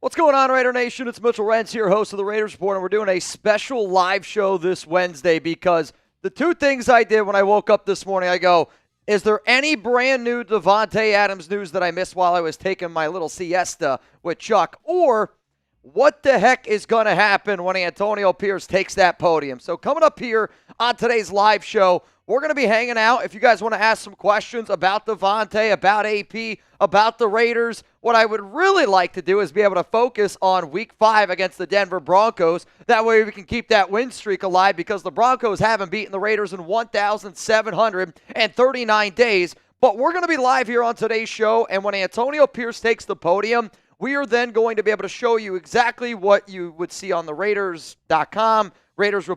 What's going on, Raider Nation? It's Mitchell Renz here, host of the Raiders Report, and we're doing a special live show this Wednesday because the two things I did when I woke up this morning, I go, is there any brand new Davante Adams news that I missed while I was taking my little siesta with Chuck? Or what the heck is going to happen when Antonio Pierce takes that podium? So coming up here on today's live show, we're going to be hanging out. If you guys want to ask some questions about Davante, about AP, about the Raiders, what I would really like to do is be able to focus on Week 5 against the Denver Broncos. That way we can keep that win streak alive because the Broncos haven't beaten the Raiders in 1,739 days. But we're going to be live here on today's show, and when Antonio Pierce takes the podium, we are then going to be able to show you exactly what you would see on the Raiders.com, Raiders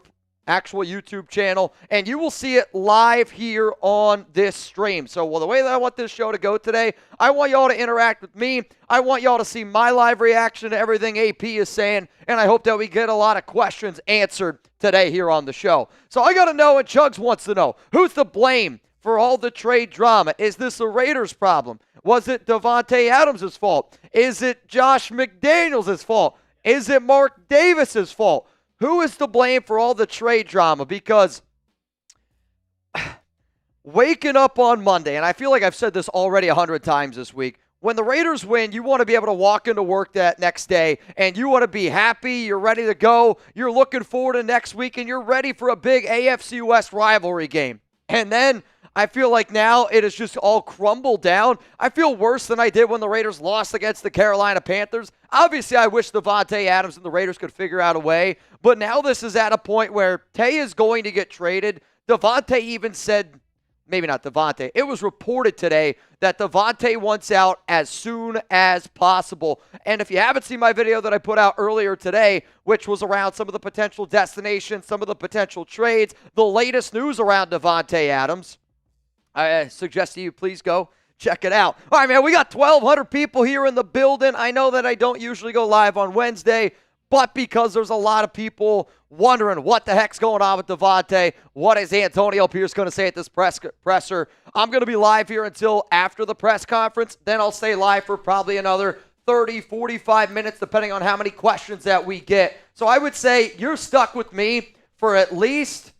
actual YouTube channel, and you will see it live here on this stream. So, the way that I want this show to go today, I want y'all to interact with me. I want y'all to see my live reaction to everything AP is saying, and I hope that we get a lot of questions answered today here on the show. So, I got to know, and Chugs wants to know, who's to blame for all the trade drama? Is this a Raiders problem? Was it Davante Adams' fault? Is it Josh McDaniels' fault? Is it Mark Davis' fault? Who is to blame for all the trade drama? Because waking up on Monday, and I feel like I've said this already 100 times this week, when the Raiders win, you want to be able to walk into work that next day, and you want to be happy, you're ready to go, you're looking forward to next week, and you're ready for a big AFC West rivalry game. And then I feel like now it has just all crumbled down. I feel worse than I did when the Raiders lost against the Carolina Panthers. Obviously, I wish Davante Adams and the Raiders could figure out a way, but now this is at a point where Tay is going to get traded. Davante even said, maybe not Davante, it was reported today that Davante wants out as soon as possible. And if you haven't seen my video that I put out earlier today, which was around some of the potential destinations, some of the potential trades, the latest news around Davante Adams, I suggest to you, please go check it out. All right, man, we got 1,200 people here in the building. I know that I don't usually go live on Wednesday, but because there's a lot of people wondering what the heck's going on with Davante, what is Antonio Pierce going to say at this presser, I'm going to be live here until after the press conference. Then I'll stay live for probably another 30, 45 minutes, depending on how many questions that we get. So I would say you're stuck with me for at least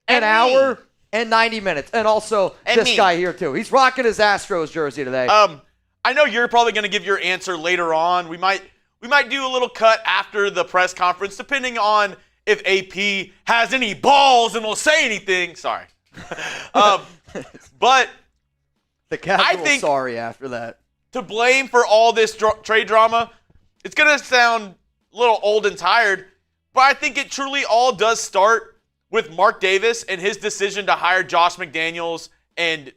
an hour and 90 minutes. And also this guy here, too. He's rocking his Astros jersey today. I know you're probably going to give your answer later on. We might do a little cut after the press conference, depending on if AP has any balls and will say anything. Sorry. But the casual sorry after that. To blame for all this trade drama, it's going to sound a little old and tired, but I think it truly all does start with Mark Davis and his decision to hire Josh McDaniels and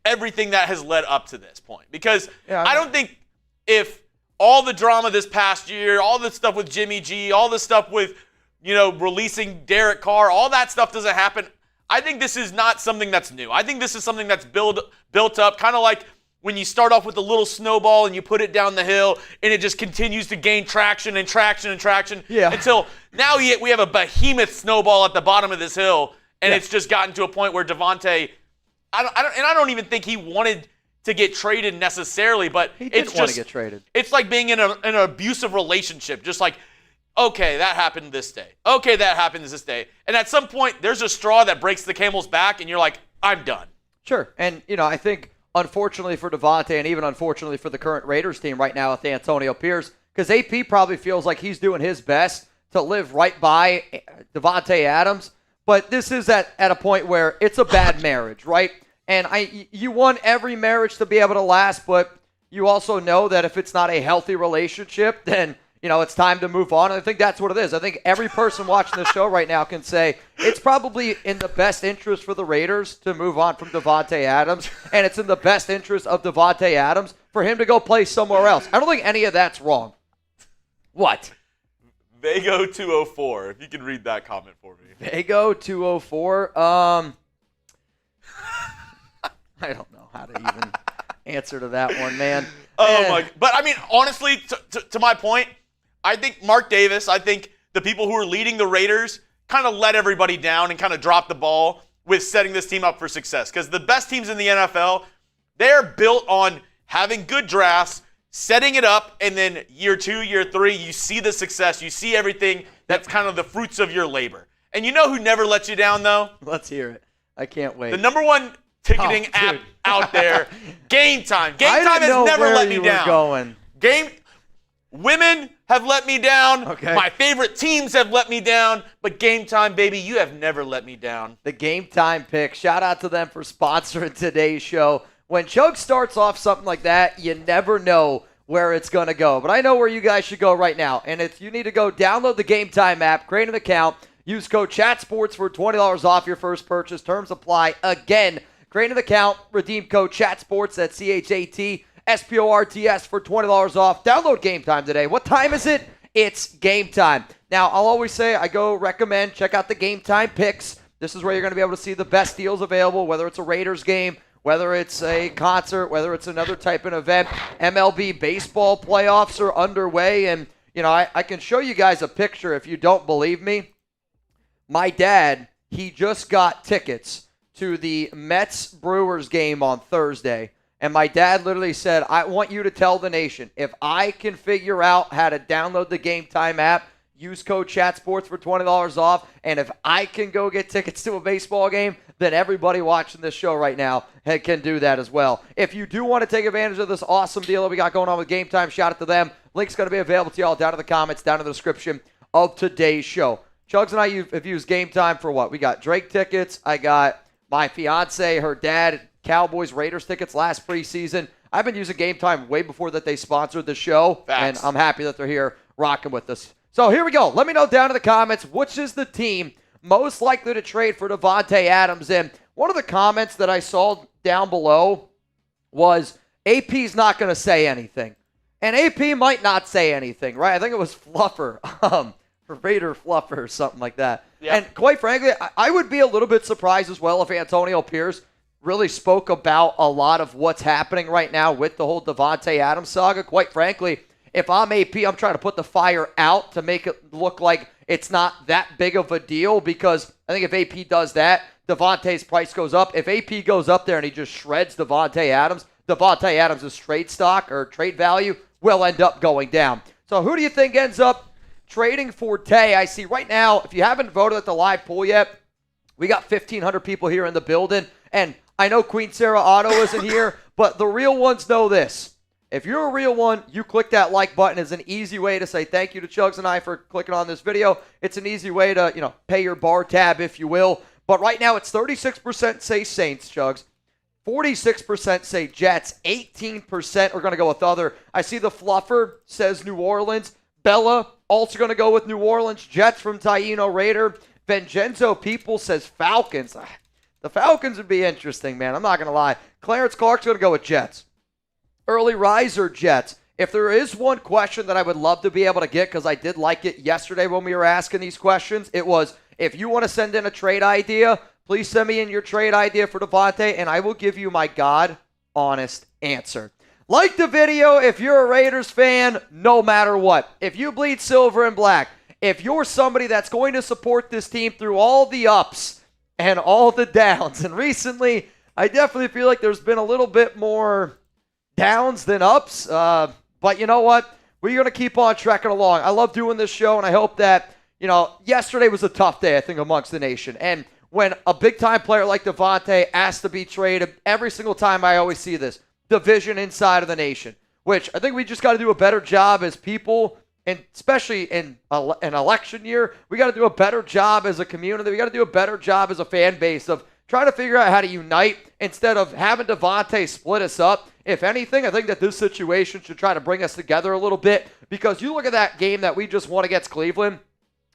everything that has led up to this point. Because I don't think if all the drama this past year, all the stuff with Jimmy G, all the stuff with, releasing Derek Carr, all that stuff doesn't happen, I think this is not something that's new. I think this is something that's built up, kind of like when you start off with a little snowball and you put it down the hill and it just continues to gain traction and traction and traction until now we have a behemoth snowball at the bottom of this hill, and it's just gotten to a point where Davante, I don't even think he wanted to get traded necessarily, but he didn't want to get traded. It's like being in an abusive relationship, just like, okay, that happened this day. Okay, that happened this day. And at some point, there's a straw that breaks the camel's back, and you're like, I'm done. Sure. And, I think unfortunately for Davante and even unfortunately for the current Raiders team right now with Antonio Pierce, because AP probably feels like he's doing his best to live right by Davante Adams. But this is at a point where it's a bad marriage, right? And you want every marriage to be able to last, but you also know that if it's not a healthy relationship, then it's time to move on. And I think that's what it is. I think every person watching this show right now can say it's probably in the best interest for the Raiders to move on from Davante Adams, and it's in the best interest of Davante Adams for him to go play somewhere else. I don't think any of that's wrong. What? Vago204, if you can read that comment for me. Vago204. I don't know how to even answer to that one, man. But I mean, honestly, to my point, I think Mark Davis, I think the people who are leading the Raiders kind of let everybody down and kind of dropped the ball with setting this team up for success. Because the best teams in the NFL, they're built on having good drafts, setting it up, and then year 2, year 3, you see the success. You see everything that's kind of the fruits of your labor. And you know who never lets you down, though? Let's hear it. I can't wait. The number one ticketing app out there, Gametime. Gametime has never let me down. Women have let me down. Okay. My favorite teams have let me down. But Gametime, baby, you have never let me down. The Gametime pick. Shout out to them for sponsoring today's show. When Chug starts off something like that, you never know where it's going to go. But I know where you guys should go right now. And if you need to go download the Gametime app, create an account, use code CHATSPORTS for $20 off your first purchase. Terms apply. Again, create an account, redeem code CHATSPORTS, that's CHATSPORTS for $20 off. Download Gametime today. What time is it? It's Gametime. Now, I'll always say, recommend, check out the Gametime picks. This is where you're going to be able to see the best deals available, whether it's a Raiders game, whether it's a concert, whether it's another type of event. MLB baseball playoffs are underway, and I can show you guys a picture if you don't believe me. My dad, he just got tickets to the Mets-Brewers game on Thursday, and my dad literally said, I want you to tell the nation, if I can figure out how to download the Gametime app, use code CHATSPORTS for $20 off, and if I can go get tickets to a baseball game, then everybody watching this show right now can do that as well. If you do want to take advantage of this awesome deal that we got going on with Gametime, shout out to them. Link's going to be available to y'all down in the comments, down in the description of today's show. Chugs and I have used Gametime for what? We got Drake tickets. I got my fiance, her dad, Cowboys, Raiders tickets last preseason. I've been using Gametime way before that they sponsored the show, Facts. And I'm happy that they're here rocking with us. So here we go. Let me know down in the comments, which is the team most likely to trade for Davante Adams? And one of the comments that I saw down below was AP's not going to say anything. And AP might not say anything, right? I think it was Fluffer, Raider Fluffer or something like that. Yeah. And quite frankly, I would be a little bit surprised as well if Antonio Pierce really spoke about a lot of what's happening right now with the whole Davante Adams saga. Quite frankly, if I'm AP, I'm trying to put the fire out to make it look like it's not that big of a deal, because I think if AP does that, Davante's price goes up. If AP goes up there and he just shreds Davante Adams' trade stock or trade value will end up going down. So who do you think ends up trading for Tay? I see right now, if you haven't voted at the live poll yet, we got 1,500 people here in the building. And I know Queen Sarah Otto isn't here, but the real ones know this. If you're a real one, you click that like button. It's an easy way to say thank you to Chugs and I for clicking on this video. It's an easy way to, pay your bar tab, if you will. But right now, it's 36% say Saints, Chugs. 46% say Jets. 18% are going to go with other. I see the Fluffer says New Orleans. Bella also going to go with New Orleans. Jets from Taino Raider. Vincenzo People says Falcons. The Falcons would be interesting, man. I'm not going to lie. Clarence Clark's going to go with Jets. Early riser Jets. If there is one question that I would love to be able to get, because I did like it yesterday when we were asking these questions, it was, if you want to send in a trade idea, please send me in your trade idea for Davante, and I will give you my God-honest answer. Like the video if you're a Raiders fan, no matter what. If you bleed silver and black, if you're somebody that's going to support this team through all the ups and all the downs, and recently I definitely feel like there's been a little bit more downs than ups, but you know what? We're going to keep on trekking along. I love doing this show, and I hope that, yesterday was a tough day, I think, amongst the nation. And when a big-time player like Davante asks to be traded, every single time I always see this, division inside of the nation, which I think we just got to do a better job as people, and especially in an election year, we got to do a better job as a community. We got to do a better job as a fan base of trying to figure out how to unite instead of having Davante split us up. If anything, I think that this situation should try to bring us together a little bit, because you look at that game that we just won against Cleveland,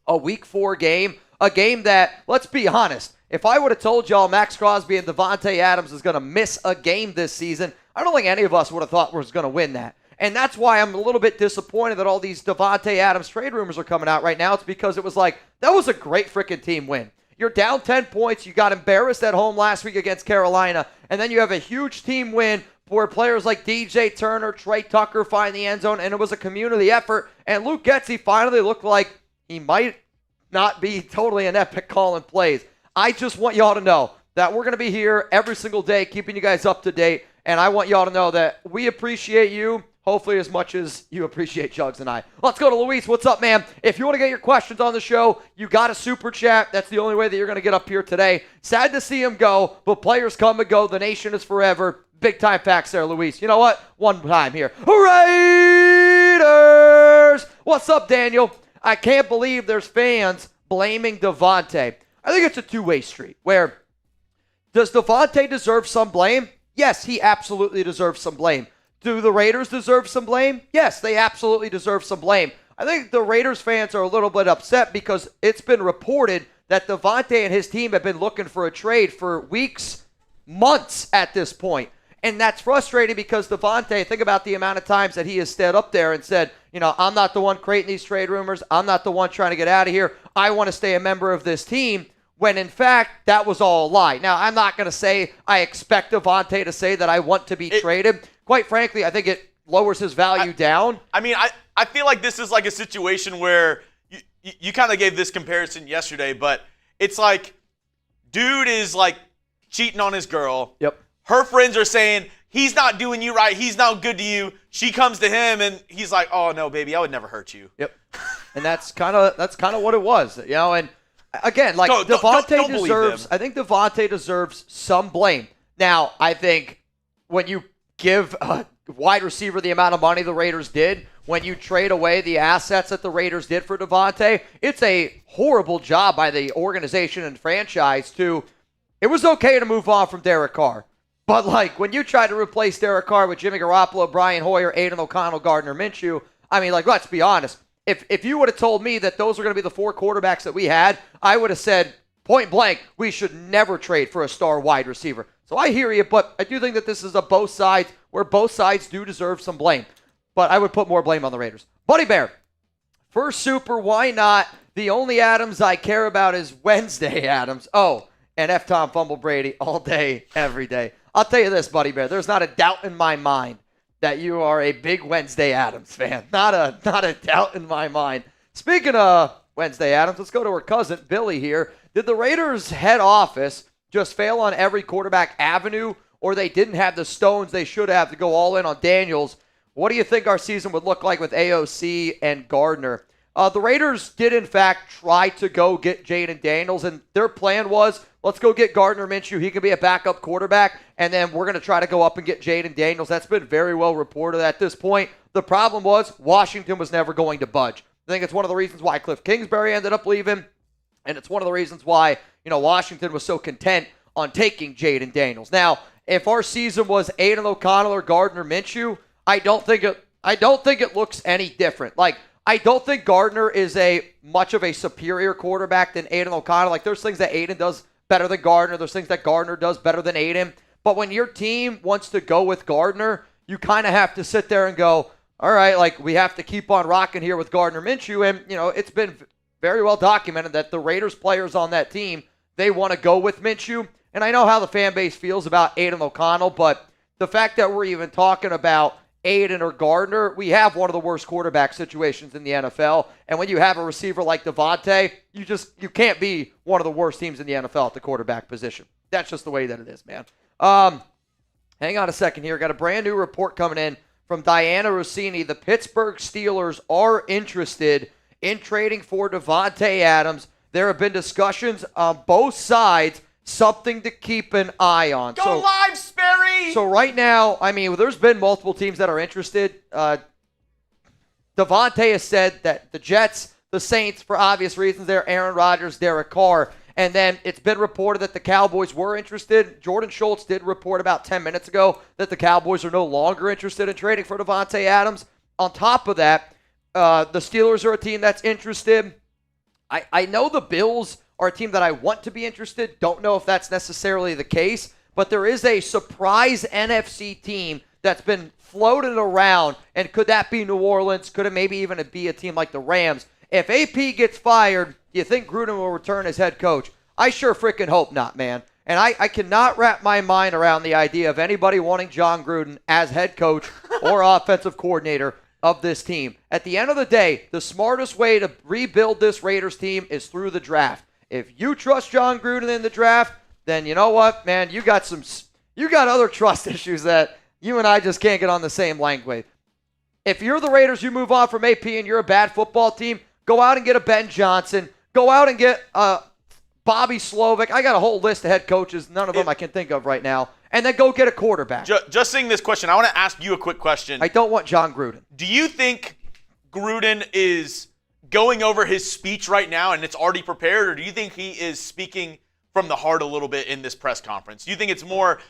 a Week 4 game, a game that, let's be honest, if I would have told y'all Maxx Crosby and Davante Adams is going to miss a game this season, I don't think any of us would have thought was going to win that. And that's why I'm a little bit disappointed that all these Davante Adams trade rumors are coming out right now. It's because it was like, that was a great freaking team win. You're down 10 points. You got embarrassed at home last week against Carolina. And then you have a huge team win where players like DJ Turner, Trey Tucker find the end zone, and it was a community effort. And Luke Getsy finally looked like he might not be totally an epic calling plays. I just want y'all to know that we're going to be here every single day keeping you guys up to date. And I want y'all to know that we appreciate you. hopefully as much as you appreciate Jugs and I. Let's go to Luis. What's up, man? If you want to get your questions on the show, you got a super chat. That's the only way that you're going to get up here today. Sad to see him go, but players come and go. The nation is forever. Big time facts there, Luis. You know what? One time here. Raiders! What's up, Daniel? I can't believe there's fans blaming Davante. I think it's a two-way street where does Davante deserve some blame? Yes, he absolutely deserves some blame. Do the Raiders deserve some blame? Yes, they absolutely deserve some blame. I think the Raiders fans are a little bit upset because it's been reported that Davante and his team have been looking for a trade for weeks, months at this point. And that's frustrating because Davante, think about the amount of times that he has stood up there and said, I'm not the one creating these trade rumors. I'm not the one trying to get out of here. I want to stay a member of this team. When in fact, that was all a lie. Now, I'm not going to say I expect Davante to say that I want to be traded. Quite frankly, I think it lowers his value down. I mean, I feel like this is like a situation where you kind of gave this comparison yesterday, but it's like dude is like cheating on his girl. Yep. Her friends are saying, he's not doing you right. He's not good to you. She comes to him, and he's like, oh, no, baby, I would never hurt you. Yep. And that's kind of what it was, and again, like Davante deserves, I think Davante deserves some blame. Now, I think when you give a wide receiver the amount of money the Raiders did, when you trade away the assets that the Raiders did for Davante, it's a horrible job by the organization and franchise it was okay to move on from Derek Carr. But like when you try to replace Derek Carr with Jimmy Garoppolo, Brian Hoyer, Aidan O'Connell, Gardner Minshew, I mean, like, let's be honest. If you would have told me that those were going to be the four quarterbacks that we had, I would have said, point blank, we should never trade for a star wide receiver. So I hear you, but I do think that this is a both sides where both sides do deserve some blame. But I would put more blame on the Raiders. Buddy Bear, first super, why not? The only Adams I care about is Wednesday Adams. Oh, and F. Tom Fumble Brady all day, every day. I'll tell you this, Buddy Bear, there's not a doubt in my mind that you are a big Wednesday Adams fan. Not a doubt in my mind. Speaking of Wednesday Adams, let's go to her cousin, Billy here. Did the Raiders head office just fail on every quarterback avenue, or they didn't have the stones they should have to go all in on Daniels? What do you think our season would look like with AOC and Gardner? The Raiders did, in fact, try to go get Jaden Daniels, and their plan was, let's go get Gardner Minshew. He can be a backup quarterback, and then we're going to try to go up and get Jaden Daniels. That's been very well reported at this point. The problem was Washington was never going to budge. I think it's one of the reasons why Cliff Kingsbury ended up leaving, and it's one of the reasons why Washington was so content on taking Jaden Daniels. Now, if our season was Aidan O'Connell or Gardner Minshew, I don't think it looks any different. Like, I don't think Gardner is much of a superior quarterback than Aidan O'Connell. Like, there's things that Aidan does better than Gardner. There's things that Gardner does better than Aidan. But when your team wants to go with Gardner, you kind of have to sit there and go, all right, like, we have to keep on rocking here with Gardner Minshew. And, it's been very well documented that the Raiders players on that team, they want to go with Minshew. And I know how the fan base feels about Aidan O'Connell, but the fact that we're even talking about Aidan or Gardner, we have one of the worst quarterback situations in the NFL. And when you have a receiver like Davante, you can't be one of the worst teams in the NFL at the quarterback position. That's just the way that it is, man. Hang on a second here. Got a brand new report coming in from Diana Rossini. The Pittsburgh Steelers are interested in trading for Davante Adams. There have been discussions on both sides, something to keep an eye on. Go live, Sperry! So right now, I mean, there's been multiple teams that are interested. Davante has said that the Jets, the Saints, for obvious reasons, they're Aaron Rodgers, Derek Carr. And then it's been reported that the Cowboys were interested. Jordan Schultz did report about 10 minutes ago that the Cowboys are no longer interested in trading for Davante Adams. On top of that, the Steelers are a team that's interested. I know the Bills are a team that I want to be interested. Don't know if that's necessarily the case, but there is a surprise NFC team that's been floated around, and could that be New Orleans? Could it maybe even be a team like the Rams? If AP gets fired, do you think Gruden will return as head coach? I sure freaking hope not, man. And I cannot wrap my mind around the idea of anybody wanting John Gruden as head coach or offensive coordinator of this team. At the end of the day, the smartest way to rebuild this Raiders team is through the draft. If you trust John Gruden in the draft, then you know what, man, you got other trust issues that you and I just can't get on the same language. If you're the Raiders, you move on from AP and you're a bad football team, go out and get a Ben Johnson. Go out and get Bobby Slovic. I got a whole list of head coaches. None of them I can think of right now. And then go get a quarterback. Just seeing this question, I want to ask you a quick question. I don't want John Gruden. Do you think Gruden is going over his speech right now and it's already prepared, or do you think he is speaking from the heart a little bit in this press conference? Do you think it's more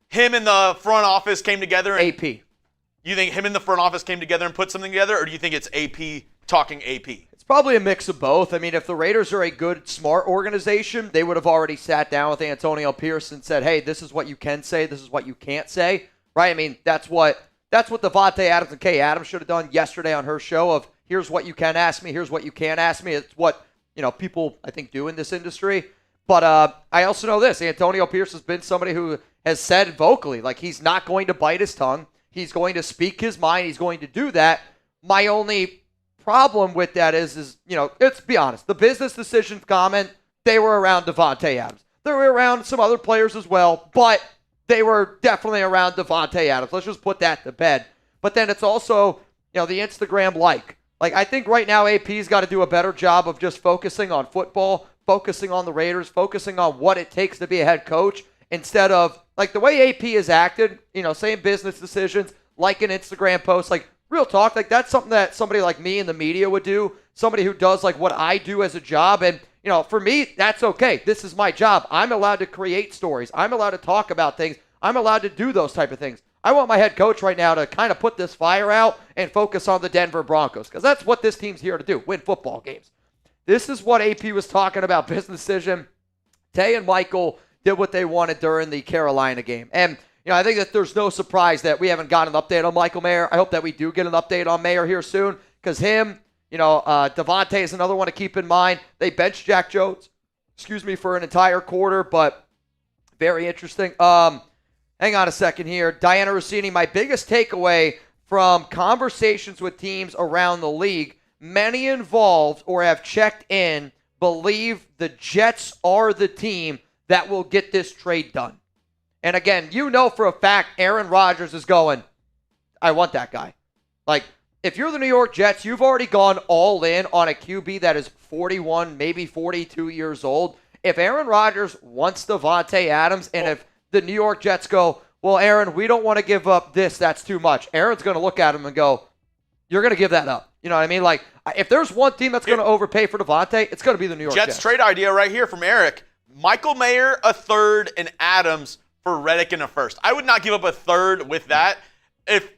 him and the front office came together? AP. You think him and the front office came together and put something together, or do you think it's AP talking AP? It's probably a mix of both. I mean, if the Raiders are a good, smart organization, they would have already sat down with Antonio Pierce and said, hey, this is what you can say, this is what you can't say, right? I mean, that's what Davante Adams and Kay Adams should have done yesterday on her show of here's what you can ask me, here's what you can't ask me. It's what, people, I think, do in this industry. But I also know this. Antonio Pierce has been somebody who has said vocally, like, he's not going to bite his tongue. He's going to speak his mind. He's going to do that. My only problem with that is let's be honest. The business decision comment, they were around Davante Adams. They were around some other players as well, but they were definitely around Davante Adams. Let's just put that to bed. But then it's also, the Instagram like. Like, I think right now AP's got to do a better job of just focusing on football, focusing on the Raiders, focusing on what it takes to be a head coach instead of, like, the way AP has acted, saying business decisions, like an Instagram post, like, real talk, like, that's something that somebody like me in the media would do, somebody who does, like, what I do as a job, and, for me, that's okay. This is my job. I'm allowed to create stories. I'm allowed to talk about things. I'm allowed to do those type of things. I want my head coach right now to kind of put this fire out and focus on the Denver Broncos, because that's what this team's here to do, win football games. This is what AP was talking about, business decision. Tay and Michael did what they wanted during the Carolina game. And, I think that there's no surprise that we haven't got an update on Michael Mayer. I hope that we do get an update on Mayer here soon, because him, Davante is another one to keep in mind. They benched Jack Jones, for an entire quarter, but very interesting. Hang on a second here. Diana Rossini, my biggest takeaway from conversations with teams around the league, many involved or have checked in believe the Jets are the team that will get this trade done. And again, for a fact Aaron Rodgers is going, I want that guy. Like, if you're the New York Jets, you've already gone all in on a QB that is 41, maybe 42 years old. If Aaron Rodgers wants Davante Adams, and if the New York Jets go, well, Aaron, we don't want to give up this, that's too much. Aaron's going to look at him and go, you're going to give that up. You know what I mean? Like, if there's one team that's going to overpay for Davante, it's going to be the New York Jets. Trade idea right here from Eric. Michael Mayer, a third, and Adams for Reddick in a first. I would not give up a third with that. If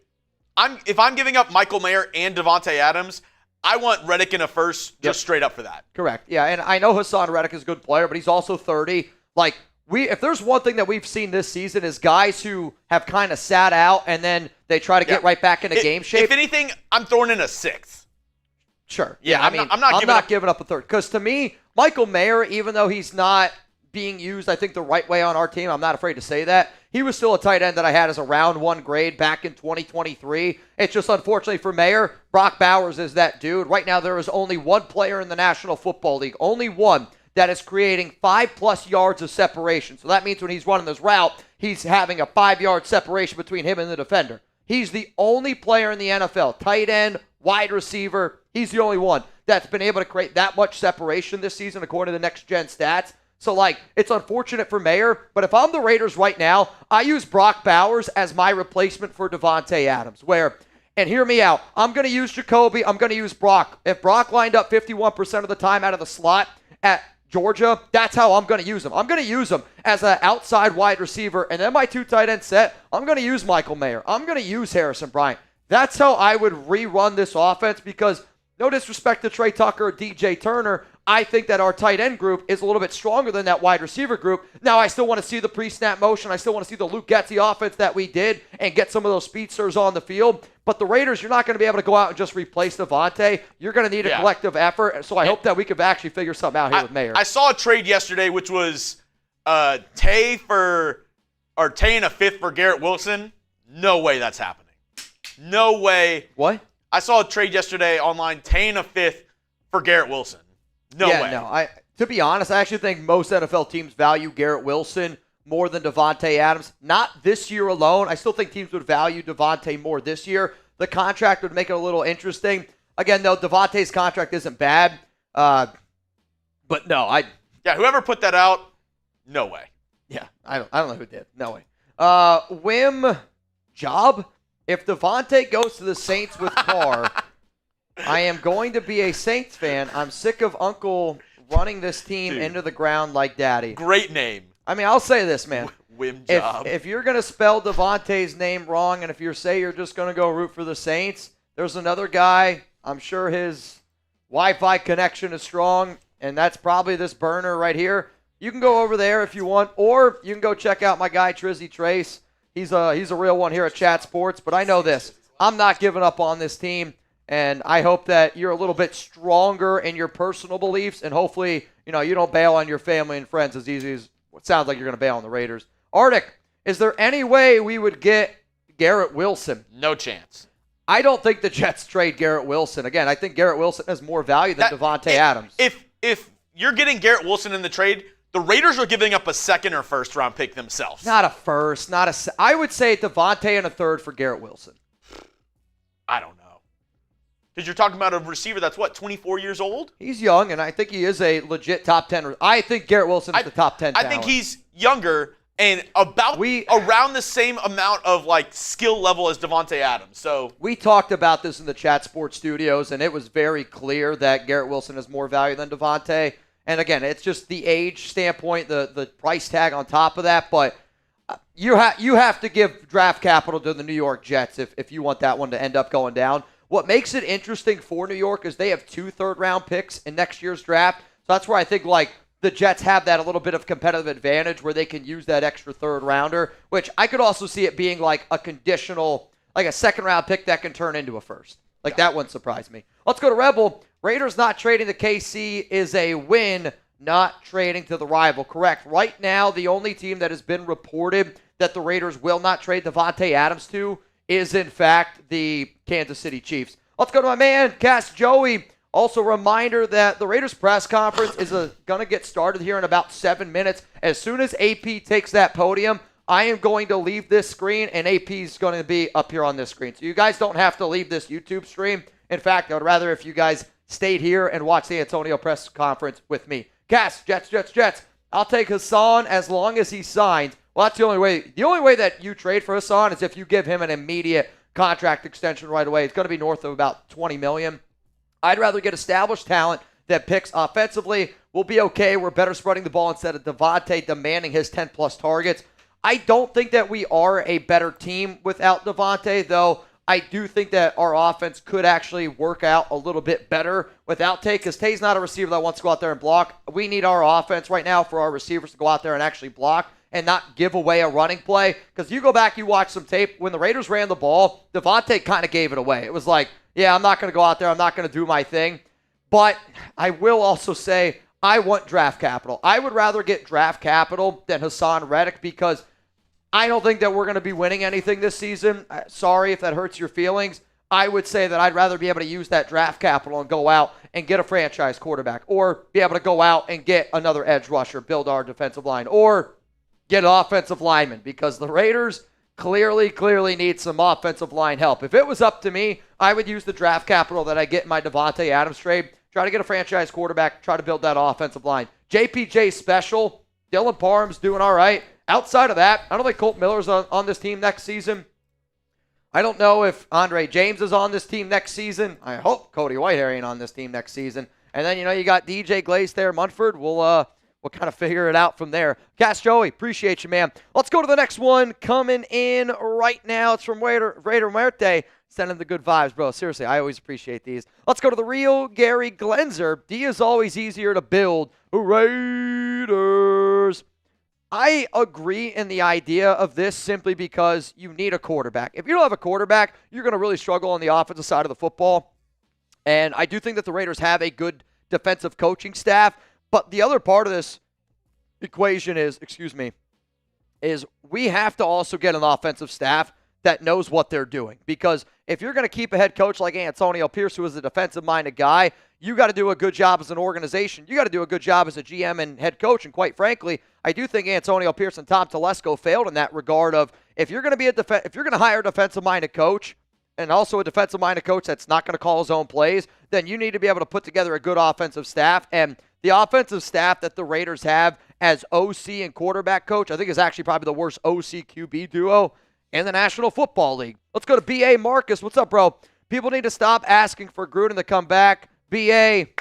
I'm giving up Michael Mayer and Davante Adams, I want Reddick in a first just straight up for that. Correct. Yeah, and I know Hassan Reddick is a good player, but he's also 30. Like, if there's one thing that we've seen this season is guys who have kind of sat out and then they try to get right back into game shape. If anything, I'm throwing in a sixth. Sure. Yeah, I'm not giving up a third. Because to me, Michael Mayer, even though he's not being used, I think, the right way on our team, I'm not afraid to say that, he was still a tight end that I had as a round one grade back in 2023. It's just, unfortunately for Mayer, Brock Bowers is that dude. Right now, there is only one player in the National Football League, only one, that is creating 5+ yards of separation. So that means when he's running this route, he's having a 5-yard separation between him and the defender. He's the only player in the NFL, tight end, wide receiver. He's the only one that's been able to create that much separation this season, according to the Next Gen Stats. So, like, it's unfortunate for Mayer, but if I'm the Raiders right now, I use Brock Bowers as my replacement for Davante Adams, and hear me out, I'm going to use Jacoby, I'm going to use Brock. If Brock lined up 51% of the time out of the slot at Georgia, that's how I'm going to use him. I'm going to use him as an outside wide receiver, and then my two tight end set, I'm going to use Michael Mayer. I'm going to use Harrison Bryant. That's how I would rerun this offense, because no disrespect to Trey Tucker or DJ Turner, I think that our tight end group is a little bit stronger than that wide receiver group. Now, I still want to see the pre-snap motion. I still want to see the Luke Getsy offense that we did and get some of those speedsters on the field. But the Raiders, you're not going to be able to go out and just replace Davante. You're going to need a collective effort. So I hope that we can actually figure something out here with Mayer. I saw a trade yesterday, which was Tay and a fifth for Garrett Wilson. No way that's happening. No way. What? I saw a trade yesterday online, Tay and a fifth for Garrett Wilson. No way. No. To be honest, I actually think most NFL teams value Garrett Wilson more than Davante Adams. Not this year alone. I still think teams would value Davante more this year. the contract would make it a little interesting. Again, though, Davante's contract isn't bad. But no, whoever put that out, no way. Yeah, I don't know who did. No way. Wim Job. If Davante goes to the Saints with Carr, I am going to be a Saints fan. I'm sick of Uncle running this team into the ground like Daddy. Great name. I mean, I'll say this, man. Wim Job. If you're going to spell Davante's name wrong, and if you say you're just going to go root for the Saints, there's another guy. I'm sure his Wi-Fi connection is strong, and that's probably this burner right here. You can go over there if you want, or you can go check out my guy Trizzy Trace. He's a real one here at Chat Sports, but I know this. I'm not giving up on this team, and I hope that you're a little bit stronger in your personal beliefs, and hopefully, you don't bail on your family and friends as easy as it sounds like you're going to bail on the Raiders. Arctic, is there any way we would get Garrett Wilson? No chance. I don't think the Jets trade Garrett Wilson. Again, I think Garrett Wilson has more value than Davante Adams. If you're getting Garrett Wilson in the trade, the Raiders are giving up a second or first round pick themselves. Not a first, I would say Davante and a third for Garrett Wilson. I don't know. Because you're talking about a receiver that's, 24 years old? He's young, and I think he is a legit top 10. I think Garrett Wilson is the top 10 talent. I think he's younger and around the same amount of skill level as Davante Adams. So we talked about this in the Chat Sports studios, and it was very clear that Garrett Wilson has more value than Davante. And again, it's just the age standpoint, the price tag on top of that. But you have to give draft capital to the New York Jets if you want that one to end up going down. What makes it interesting for New York is they have 2 third-round picks in next year's draft. So that's where I think the Jets have that a little bit of competitive advantage where they can use that extra third-rounder, which I could also see it being a conditional, a second-round pick that can turn into a first. That wouldn't surprise me. Let's go to Rebel. Raiders not trading to KC is a win, not trading to the rival. Correct. Right now, the only team that has been reported that the Raiders will not trade Davante Adams to is, in fact, the Kansas City Chiefs. Let's go to my man, Cass Joey. Also, reminder that the Raiders press conference is going to get started here in about 7 minutes. As soon as AP takes that podium, I am going to leave this screen, and AP is going to be up here on this screen. So you guys don't have to leave this YouTube stream. In fact, I would rather if you guys stayed here and watched the Antonio press conference with me. Cass, Jets. I'll take Hassan as long as he signs. Well, that's the only way. The only way that you trade for Hassan is if you give him an immediate contract extension right away. It's going to be north of about $20 million. I'd rather get established talent that picks offensively. We'll be okay. We're better spreading the ball instead of Davante demanding his 10-plus targets. I don't think that we are a better team without Davante, though. I do think that our offense could actually work out a little bit better without Tay, because Tay's not a receiver that wants to go out there and block. We need our offense right now for our receivers to go out there and actually block and not give away a running play. Because you go back, you watch some tape, when the Raiders ran the ball, Davante kind of gave it away. It was like, yeah, I'm not going to go out there. I'm not going to do my thing. But I will also say I want draft capital. I would rather get draft capital than Hassan Reddick, because I don't think that we're going to be winning anything this season. Sorry if that hurts your feelings. I would say that I'd rather be able to use that draft capital and go out and get a franchise quarterback, or be able to go out and get another edge rusher, build our defensive line, or get an offensive lineman, because the Raiders clearly need some offensive line help. If it was up to me, I would use the draft capital that I get in my Davante Adams trade, try to get a franchise quarterback, try to build that offensive line. JPJ special. Dylan Parham's doing all right. Outside of that, I don't think Colt Miller's on this team next season. I don't know if Andre James is on this team next season. I hope Cody Whitehair ain't on this team next season. And then, you got DJ Glaze there, Munford. We'll kind of figure it out from there. Cass Joey, appreciate you, man. Let's go to the next one coming in right now. It's from Raider Muerte. Sending the good vibes, bro. Seriously, I always appreciate these. Let's go to the real Gary Glenzer. D is always easier to build. Raiders. I agree in the idea of this simply because you need a quarterback. If you don't have a quarterback, you're going to really struggle on the offensive side of the football. And I do think that the Raiders have a good defensive coaching staff. But the other part of this equation is we have to also get an offensive staff that knows what they're doing. Because if you're going to keep a head coach like Antonio Pierce, who is a defensive-minded guy, you got to do a good job as an organization. You got to do a good job as a GM and head coach. And quite frankly, I do think Antonio Pierce and Tom Telesco failed in that regard of if you're going to hire a defensive-minded coach, and also a defensive-minded coach that's not going to call his own plays, then you need to be able to put together a good offensive staff. And the offensive staff that the Raiders have as OC and quarterback coach, I think is actually probably the worst OC-QB duo in the National Football League. Let's go to B.A. Marcus. What's up, bro? People need to stop asking for Gruden to come back. B.A.,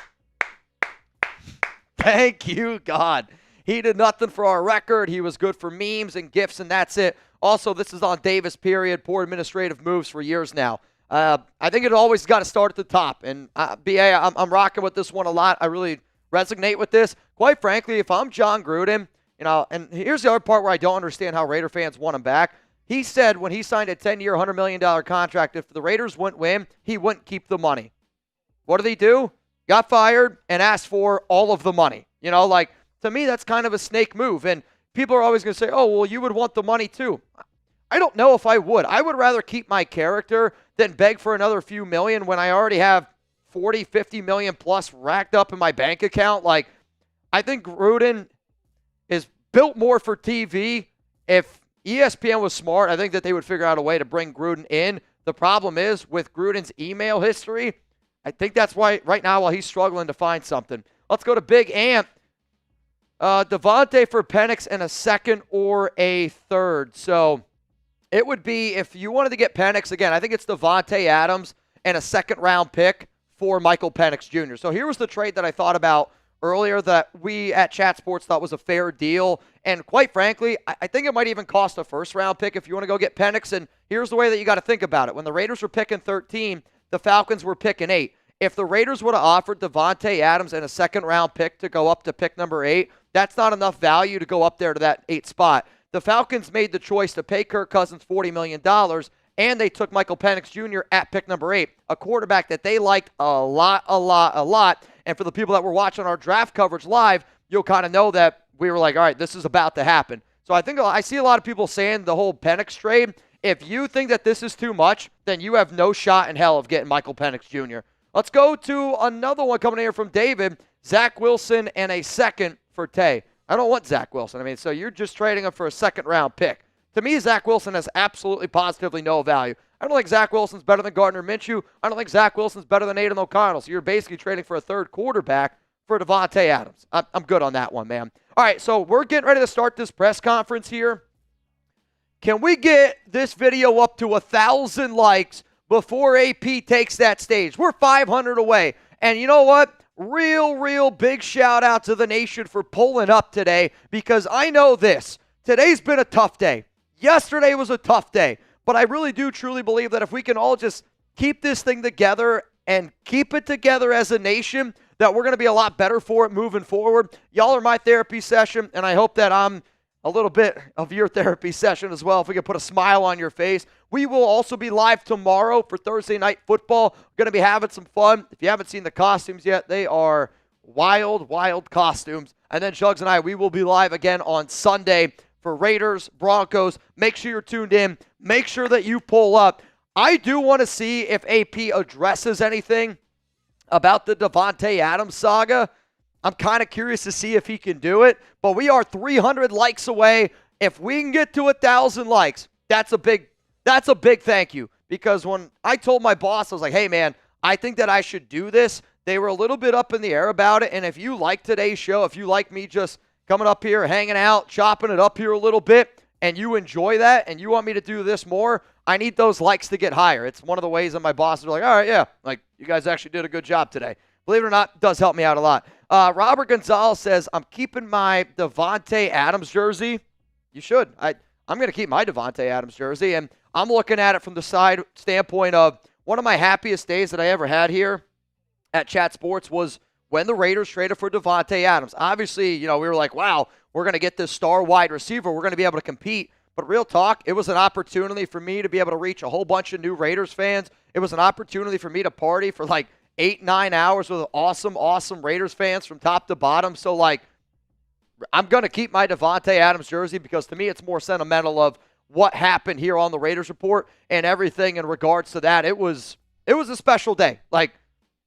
thank you, God. He did nothing for our record. He was good for memes and gifs, and that's it. Also, this is on Davis, period. Poor administrative moves for years now. I think it always got to start at the top. And, B.A., I'm rocking with this one a lot. I really resonate with this. Quite frankly, if I'm John Gruden, and here's the other part where I don't understand how Raider fans want him back. He said when he signed a 10-year, $100 million contract, if the Raiders wouldn't win, he wouldn't keep the money. What did he do? Got fired and asked for all of the money. To me, that's kind of a snake move. And people are always going to say, oh, well, you would want the money too. I don't know if I would. I would rather keep my character than beg for another few million when I already have 40, 50 million plus racked up in my bank account. I think Gruden is built more for TV. If ESPN was smart, I think that they would figure out a way to bring Gruden in. The problem is with Gruden's email history, I think that's why right now while he's struggling to find something. Let's go to Big Ant. Davante for Penix and a second or a third. So it would be, if you wanted to get Penix, again, I think it's Davante Adams and a second-round pick for Michael Penix Jr. So here was the trade that I thought about earlier that we at Chat Sports thought was a fair deal. And quite frankly, I think it might even cost a first-round pick if you want to go get Penix. And here's the way that you got to think about it. When the Raiders were picking 13, the Falcons were picking 8. If the Raiders would have offered Davante Adams and a second-round pick to go up to pick number 8, that's not enough value to go up there to that 8 spot. The Falcons made the choice to pay Kirk Cousins $40 million, and they took Michael Penix Jr. at pick number 8, a quarterback that they liked a lot. And for the people that were watching our draft coverage live, you'll kind of know that we were like, all right, this is about to happen. So I think I see a lot of people saying the whole Penix trade. If you think that this is too much, then you have no shot in hell of getting Michael Penix Jr. Let's go to another one coming in here from David. Zach Wilson and a second for Tay. I don't want Zach Wilson. So you're just trading him for a second-round pick. To me, Zach Wilson has absolutely positively no value. I don't think Zach Wilson's better than Gardner Minshew. I don't think Zach Wilson's better than Aidan O'Connell. So you're basically trading for a third quarterback for Davante Adams. I'm good on that one, man. All right, so we're getting ready to start this press conference here. Can we get this video up to 1,000 likes before AP takes that stage? We're 500 away. And you know what? Real big shout out to the nation for pulling up today, because I know this. Today's been a tough day. Yesterday was a tough day. But I really do truly believe that if we can all just keep this thing together and keep it together as a nation, that we're going to be a lot better for it moving forward. Y'all are my therapy session, and I hope that I'm a little bit of your therapy session as well. If we can put a smile on your face. We will also be live tomorrow for Thursday Night Football. We're going to be having some fun. If you haven't seen the costumes yet, they are wild costumes. And then Jugs and I, we will be live again on Sunday for Raiders, Broncos. Make sure you're tuned in. Make sure that you pull up. I do want to see if AP addresses anything about the Davante Adams saga. I'm kind of curious to see if he can do it. But we are 300 likes away. If we can get to 1,000 likes, that's a big thank you. Because when I told my boss, I was like, hey, man, I think that I should do this. They were a little bit up in the air about it. And if you like today's show, if you like me just coming up here, hanging out, chopping it up here a little bit, and you enjoy that, and you want me to do this more, I need those likes to get higher. It's one of the ways that my bosses are like, all right, yeah, like you guys actually did a good job today. Believe it or not, it does help me out a lot. Robert Gonzalez says, I'm keeping my Davante Adams jersey. You should. I'm going to keep my Davante Adams jersey, and I'm looking at it from the side standpoint of one of my happiest days that I ever had here at Chat Sports was when the Raiders traded for Davante Adams. Obviously, we were like, wow, we're going to get this star wide receiver. We're going to be able to compete. But real talk, it was an opportunity for me to be able to reach a whole bunch of new Raiders fans. It was an opportunity for me to party for like 8-9 hours with awesome Raiders fans from top to bottom. So, I'm going to keep my Davante Adams jersey because to me it's more sentimental of what happened here on the Raiders Report and everything in regards to that. It was a special day.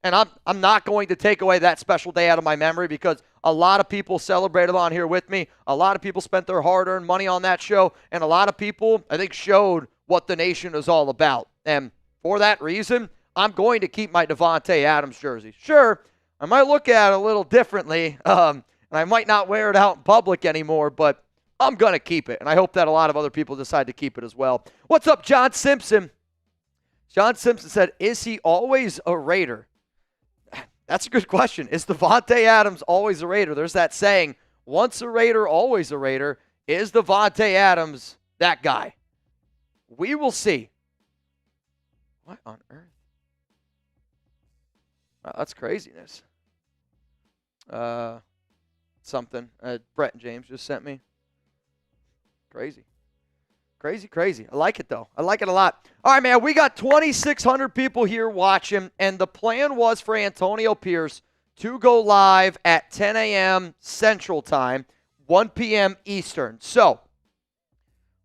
And I'm not going to take away that special day out of my memory because a lot of people celebrated on here with me. A lot of people spent their hard-earned money on that show. And a lot of people, I think, showed what the nation is all about. And for that reason, I'm going to keep my Davante Adams jersey. Sure, I might look at it a little differently, and I might not wear it out in public anymore, but I'm going to keep it, and I hope that a lot of other people decide to keep it as well. What's up, John Simpson? John Simpson said, is he always a Raider? That's a good question. Is Davante Adams always a Raider? There's that saying, once a Raider, always a Raider. Is Davante Adams that guy? We will see. What on earth? Oh, that's craziness. Something Brett and James just sent me. Crazy. Crazy. I like it, though. I like it a lot. All right, man, we got 2,600 people here watching, and the plan was for Antonio Pierce to go live at 10 a.m. Central Time, 1 p.m. Eastern. So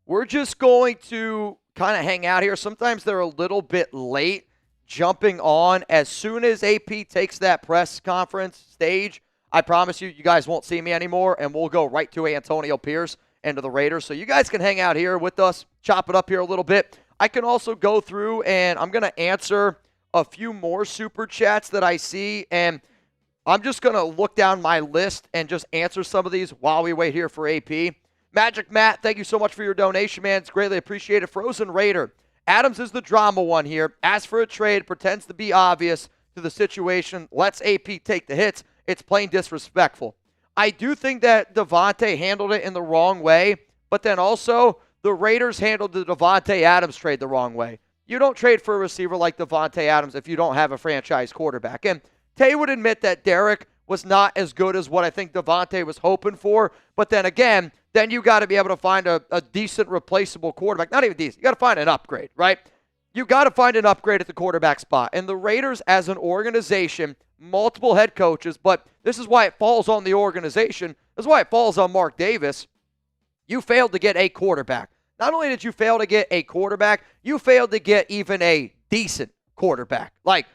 we're just going to kind of hang out here. Sometimes they're a little bit late jumping on. As soon as AP takes that press conference stage, I promise you guys won't see me anymore, and we'll go right to Antonio Pierce and to the Raiders. So you guys can hang out here with us, chop it up here a little bit. I can also go through, and I'm going to answer a few more super chats that I see, and I'm just going to look down my list and just answer some of these while we wait here for AP. Magic Matt, thank you so much for your donation, man. It's greatly appreciated. Frozen Raider, Adams is the drama one here. Asks for a trade, pretends to be obvious to the situation, lets AP take the hits. It's plain disrespectful. I do think that Davante handled it in the wrong way, but then also the Raiders handled the Davante Adams trade the wrong way. You don't trade for a receiver like Davante Adams if you don't have a franchise quarterback. And Tay would admit that Derek was not as good as what I think Davante was hoping for, but then again, then you got to be able to find a decent replaceable quarterback. Not even decent. You got to find an upgrade, right? You got to find an upgrade at the quarterback spot. And the Raiders as an organization, multiple head coaches, but this is why it falls on the organization. This is why it falls on Mark Davis. You failed to get a quarterback. Not only did you fail to get a quarterback, you failed to get even a decent quarterback. Like,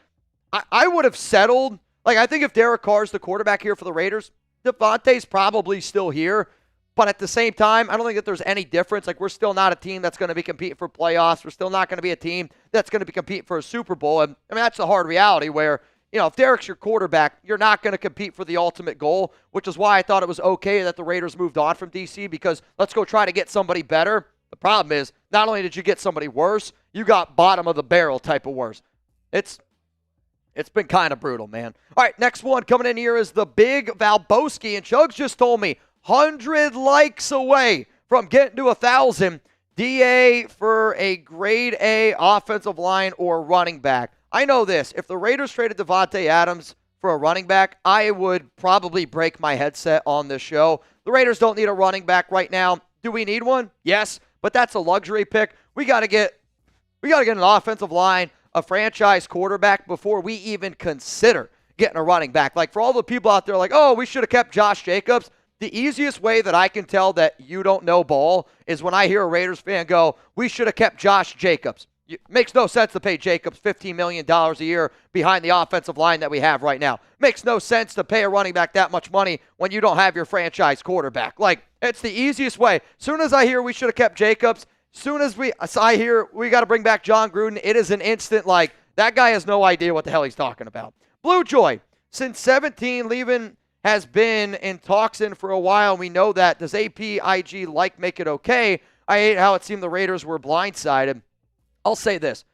I would have settled. Like, I think if Derek Carr's the quarterback here for the Raiders, Davante's probably still here. But at the same time, I don't think that there's any difference. Like, we're still not a team that's going to be competing for playoffs. We're still not going to be a team that's going to be competing for a Super Bowl. And, I mean, that's the hard reality where, you know, if Derek's your quarterback, you're not going to compete for the ultimate goal, which is why I thought it was okay that the Raiders moved on from D.C. because let's go try to get somebody better. The problem is, not only did you get somebody worse, you got bottom of the barrel type of worse. It's been kind of brutal, man. All right, next one coming in here is the Big Valboski, and Chugs just told me 100 likes away from getting to 1,000. DA for a grade A offensive line or running back. I know this. If the Raiders traded Davante Adams for a running back, I would probably break my headset on this show. The Raiders don't need a running back right now. Do we need one? Yes, but that's a luxury pick. We got to get an offensive line, a franchise quarterback before we even consider getting a running back. Like, for all the people out there like, oh, we should have kept Josh Jacobs. The easiest way that I can tell that you don't know ball is when I hear a Raiders fan go, we should have kept Josh Jacobs. It makes no sense to pay Jacobs $15 million a year behind the offensive line that we have right now. Makes no sense to pay a running back that much money when you don't have your franchise quarterback. Like, it's the easiest way. Soon as I hear we should have kept Jacobs, soon as I hear we got to bring back John Gruden, it is an instant like, that guy has no idea what the hell he's talking about. Blue Joy, since 17, leaving has been in talks in for a while. We know that. Does APIG like make it okay? I hate how it seemed the Raiders were blindsided. I'll say this.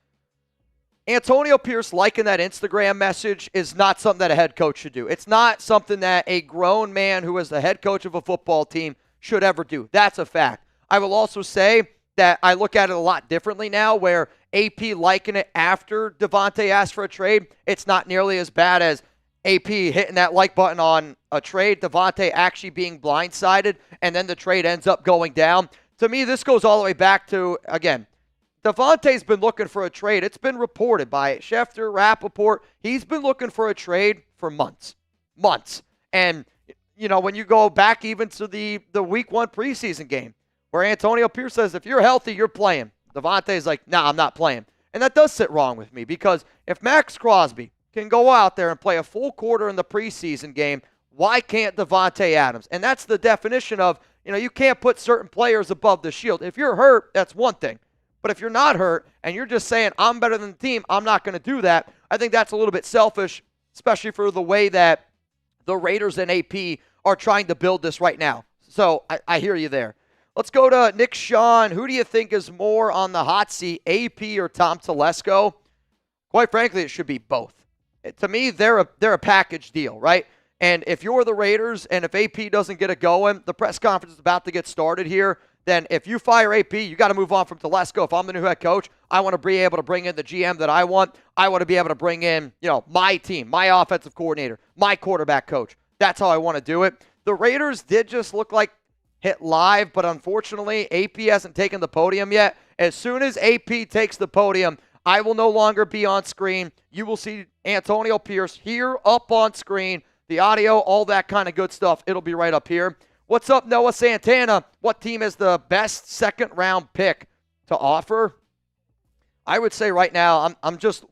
Antonio Pierce liking that Instagram message is not something that a head coach should do. It's not something that a grown man who is the head coach of a football team should ever do. That's a fact. I will also say that I look at it a lot differently now where AP liking it after Davante asked for a trade. It's not nearly as bad as AP hitting that like button on a trade, Davante actually being blindsided, and then the trade ends up going down. To me, this goes all the way back to, again, Davante's been looking for a trade. It's been reported by Schefter, Rappaport. He's been looking for a trade for months. And, you know, when you go back even to the week 1 preseason game where Antonio Pierce says, if you're healthy, you're playing. Davante's like, nah, I'm not playing. And that does sit wrong with me because if Maxx Crosby can go out there and play a full quarter in the preseason game, why can't Davante Adams? And that's the definition of, you know, you can't put certain players above the shield. If you're hurt, that's one thing. But if you're not hurt and you're just saying, I'm better than the team, I'm not going to do that, I think that's a little bit selfish, especially for the way that the Raiders and AP are trying to build this right now. So I hear you there. Let's go to Nick Sean. Who do you think is more on the hot seat, AP or Tom Telesco? Quite frankly, it should be both. To me, they're a package deal, right? And if you're the Raiders and if AP doesn't get it going, the press conference is about to get started here, then if you fire AP, you got to move on from Telesco. If I'm the new head coach, I want to be able to bring in the GM that I want. I want to be able to bring in, my team, my offensive coordinator, my quarterback coach. That's how I want to do it. The Raiders did just look like hit live, but unfortunately, AP hasn't taken the podium yet. As soon as AP takes the podium, I will no longer be on screen. You will see Antonio Pierce here up on screen, the audio, all that kind of good stuff. It'll be right up here. What's up, Noah Santana? What team is the best second-round pick to offer? I would say right now, I'm just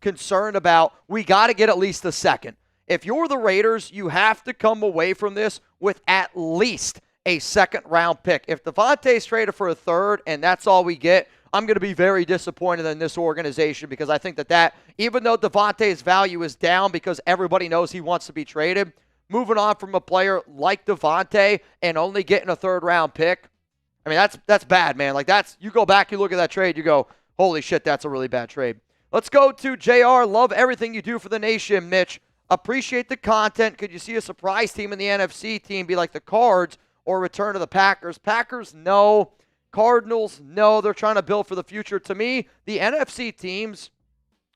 concerned about we got to get at least a second. If you're the Raiders, you have to come away from this with at least a second-round pick. If Davante's traded for a third and that's all we get, I'm going to be very disappointed in this organization because I think that even though Davante's value is down because everybody knows he wants to be traded, moving on from a player like Davante and only getting a third-round pick, I mean, that's bad, man. Like, you go back, you look at that trade, you go, holy shit, that's a really bad trade. Let's go to JR. Love everything you do for the nation, Mitch. Appreciate the content. Could you see a surprise team in the NFC team be like the Cards or return to the Packers? Packers, no. Cardinals, no. They're trying to build for the future. To me, the NFC teams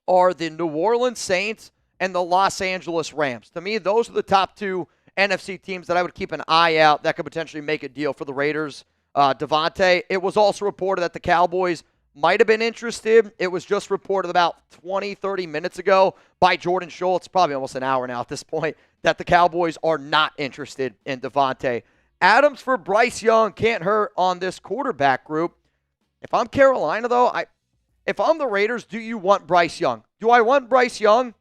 are the New Orleans Saints and the Los Angeles Rams. To me, those are the top two NFC teams that I would keep an eye out that could potentially make a deal for the Raiders. Davante, it was also reported that the Cowboys might have been interested. It was just reported about 20, 30 minutes ago by Jordan Schultz, probably almost an hour now at this point, that the Cowboys are not interested in Davante. Adams for Bryce Young can't hurt on this quarterback group. If I'm Carolina, though, if I'm the Raiders, do you want Bryce Young? Do I want Bryce Young?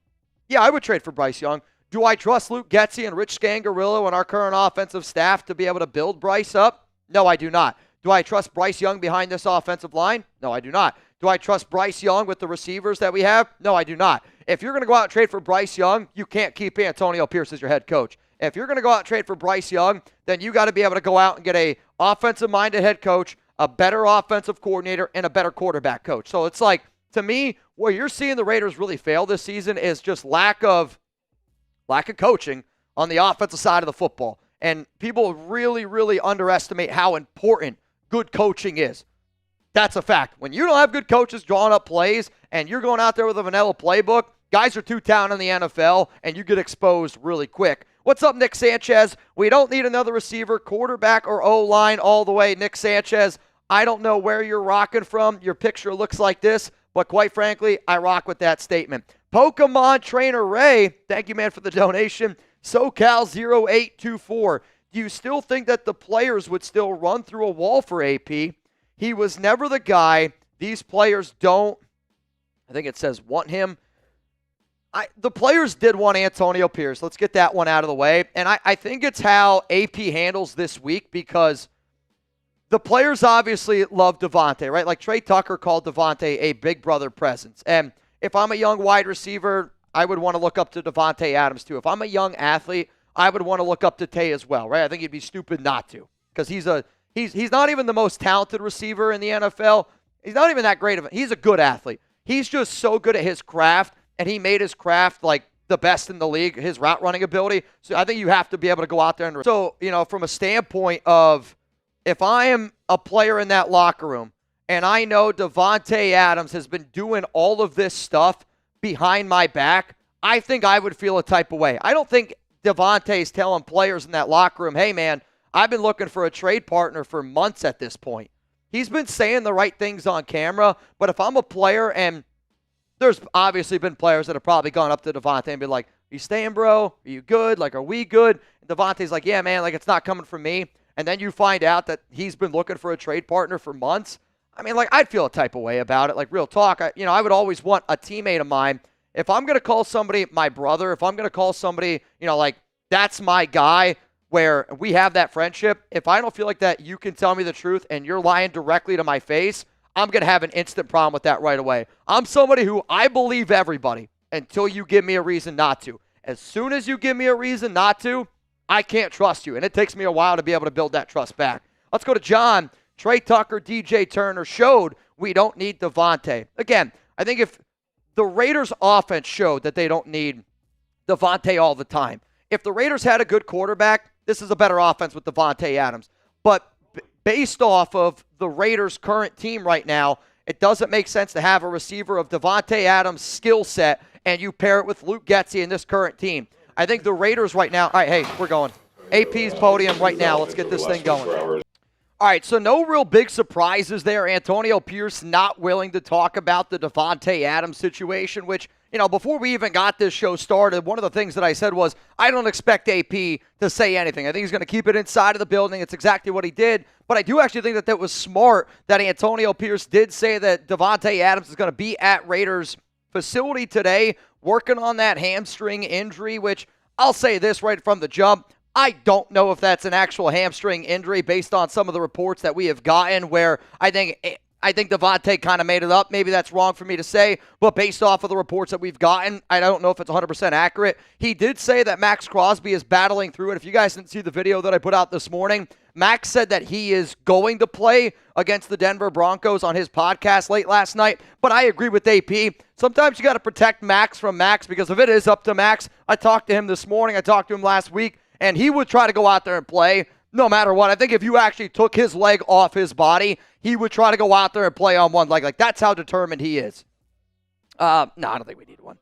Yeah, I would trade for Bryce Young. Do I trust Luke Getsy and Rich Scangarillo and our current offensive staff to be able to build Bryce up? No, I do not. Do I trust Bryce Young behind this offensive line? No, I do not. Do I trust Bryce Young with the receivers that we have? No, I do not. If you're going to go out and trade for Bryce Young, you can't keep Antonio Pierce as your head coach. If you're going to go out and trade for Bryce Young, then you got to be able to go out and get a offensive-minded head coach, a better offensive coordinator, and a better quarterback coach. So it's like, to me, where you're seeing the Raiders really fail this season is just lack of coaching on the offensive side of the football. And people really, really underestimate how important good coaching is. That's a fact. When you don't have good coaches drawing up plays and you're going out there with a vanilla playbook, guys are too talented in the NFL, and you get exposed really quick. What's up, Nick Sanchez? We don't need another receiver, quarterback, or O-line all the way. Nick Sanchez, I don't know where you're rocking from. Your picture looks like this, but quite frankly, I rock with that statement. Pokemon Trainer Ray, thank you, man, for the donation. SoCal0824, do you still think that the players would still run through a wall for AP? He was never the guy. These players don't, I think it says, want him. The players did want Antonio Pierce. Let's get that one out of the way. And I think it's how AP handles this week because the players obviously love Davante, right? Like Trey Tucker called Davante a big brother presence. And if I'm a young wide receiver, I would want to look up to Davante Adams too. If I'm a young athlete, I would want to look up to Tay as well, right? I think it'd be stupid not to because he's not even the most talented receiver in the NFL. He's not even that great of he's a good athlete. He's just so good at his craft, and he made his craft like the best in the league, his route running ability. So I think you have to be able to go out there and so, from a standpoint of if I am a player in that locker room and I know Davante Adams has been doing all of this stuff behind my back, I think I would feel a type of way. I don't think Davante is telling players in that locker room, hey, man, I've been looking for a trade partner for months at this point. He's been saying the right things on camera, but if I'm a player, and there's obviously been players that have probably gone up to Davante and been like, are you staying, bro? Are you good? Like, are we good? And Davante's like, yeah, man, like, it's not coming from me. And then you find out that he's been looking for a trade partner for months. I mean, like, I'd feel a type of way about it. Like, real talk, I would always want a teammate of mine. If I'm going to call somebody my brother, if I'm going to call somebody, like, that's my guy where we have that friendship, if I don't feel like that you can tell me the truth and you're lying directly to my face, I'm going to have an instant problem with that right away. I'm somebody who I believe everybody until you give me a reason not to. As soon as you give me a reason not to, I can't trust you. And it takes me a while to be able to build that trust back. Let's go to John. Trey Tucker, DJ Turner showed we don't need Davante. Again, I think if the Raiders offense showed that they don't need Davante all the time. If the Raiders had a good quarterback, this is a better offense with Davante Adams. But based off of the Raiders' current team right now, it doesn't make sense to have a receiver of Davante Adams' skill set and you pair it with Luke Getsy in this current team. I think the Raiders right now, all right, hey, we're going. AP's podium right now. Let's get this thing going. All right, so no real big surprises there. Antonio Pierce not willing to talk about the Davante Adams situation, which, before we even got this show started, one of the things that I said was I don't expect AP to say anything. I think he's going to keep it inside of the building. It's exactly what he did. But I do actually think that was smart that Antonio Pierce did say that Davante Adams is going to be at Raiders facility today working on that hamstring injury, which I'll say this right from the jump. I don't know if that's an actual hamstring injury based on some of the reports that we have gotten where I think Davante kind of made it up. Maybe that's wrong for me to say, but based off of the reports that we've gotten, I don't know if it's 100% accurate. He did say that Maxx Crosby is battling through it. If you guys didn't see the video that I put out this morning, Max said that he is going to play against the Denver Broncos on his podcast late last night, but I agree with AP. Sometimes you got to protect Max from Max because if it is up to Max, I talked to him this morning, I talked to him last week, and he would try to go out there and play no matter what. I think if you actually took his leg off his body, he would try to go out there and play on one leg. Like, that's how determined he is. No, I don't think we need one.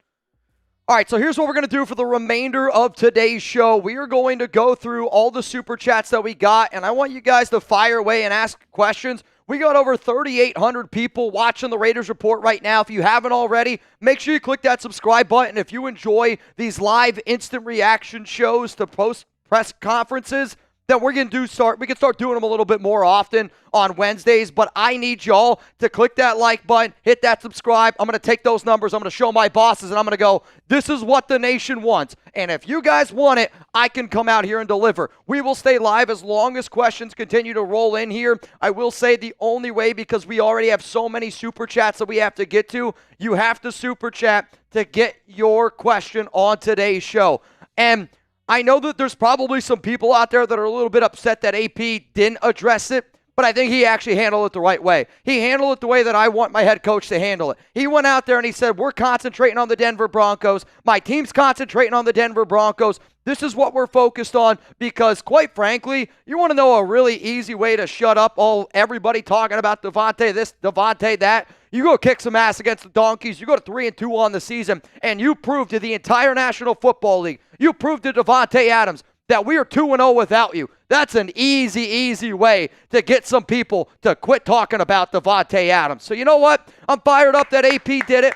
All right, so here's what we're going to do for the remainder of today's show. We are going to go through all the super chats that we got, and I want you guys to fire away and ask questions. We got over 3,800 people watching the Raiders Report right now. If you haven't already, make sure you click that subscribe button. If you enjoy these live instant reaction shows to post-press conferences, then we can start doing them a little bit more often on Wednesdays. But I need y'all to click that like button, hit that subscribe. I'm going to take those numbers. I'm going to show my bosses, and I'm going to go, this is what the nation wants. And if you guys want it, I can come out here and deliver. We will stay live as long as questions continue to roll in here. I will say the only way, because we already have so many super chats that we have to get to, you have to super chat to get your question on today's show. And I know that there's probably some people out there that are a little bit upset that AP didn't address it, but I think he actually handled it the right way. He handled it the way that I want my head coach to handle it. He went out there and he said, we're concentrating on the Denver Broncos. My team's concentrating on the Denver Broncos. This is what we're focused on because, quite frankly, you want to know a really easy way to shut up everybody talking about Davante this, Davante that. You go kick some ass against the Donkeys. You go to 3-2 on the season, and you prove to the entire National Football League, you prove to Davante Adams that we are 2-0 without you. That's an easy way to get some people to quit talking about Davante Adams. So you know what? I'm fired up that AP did it.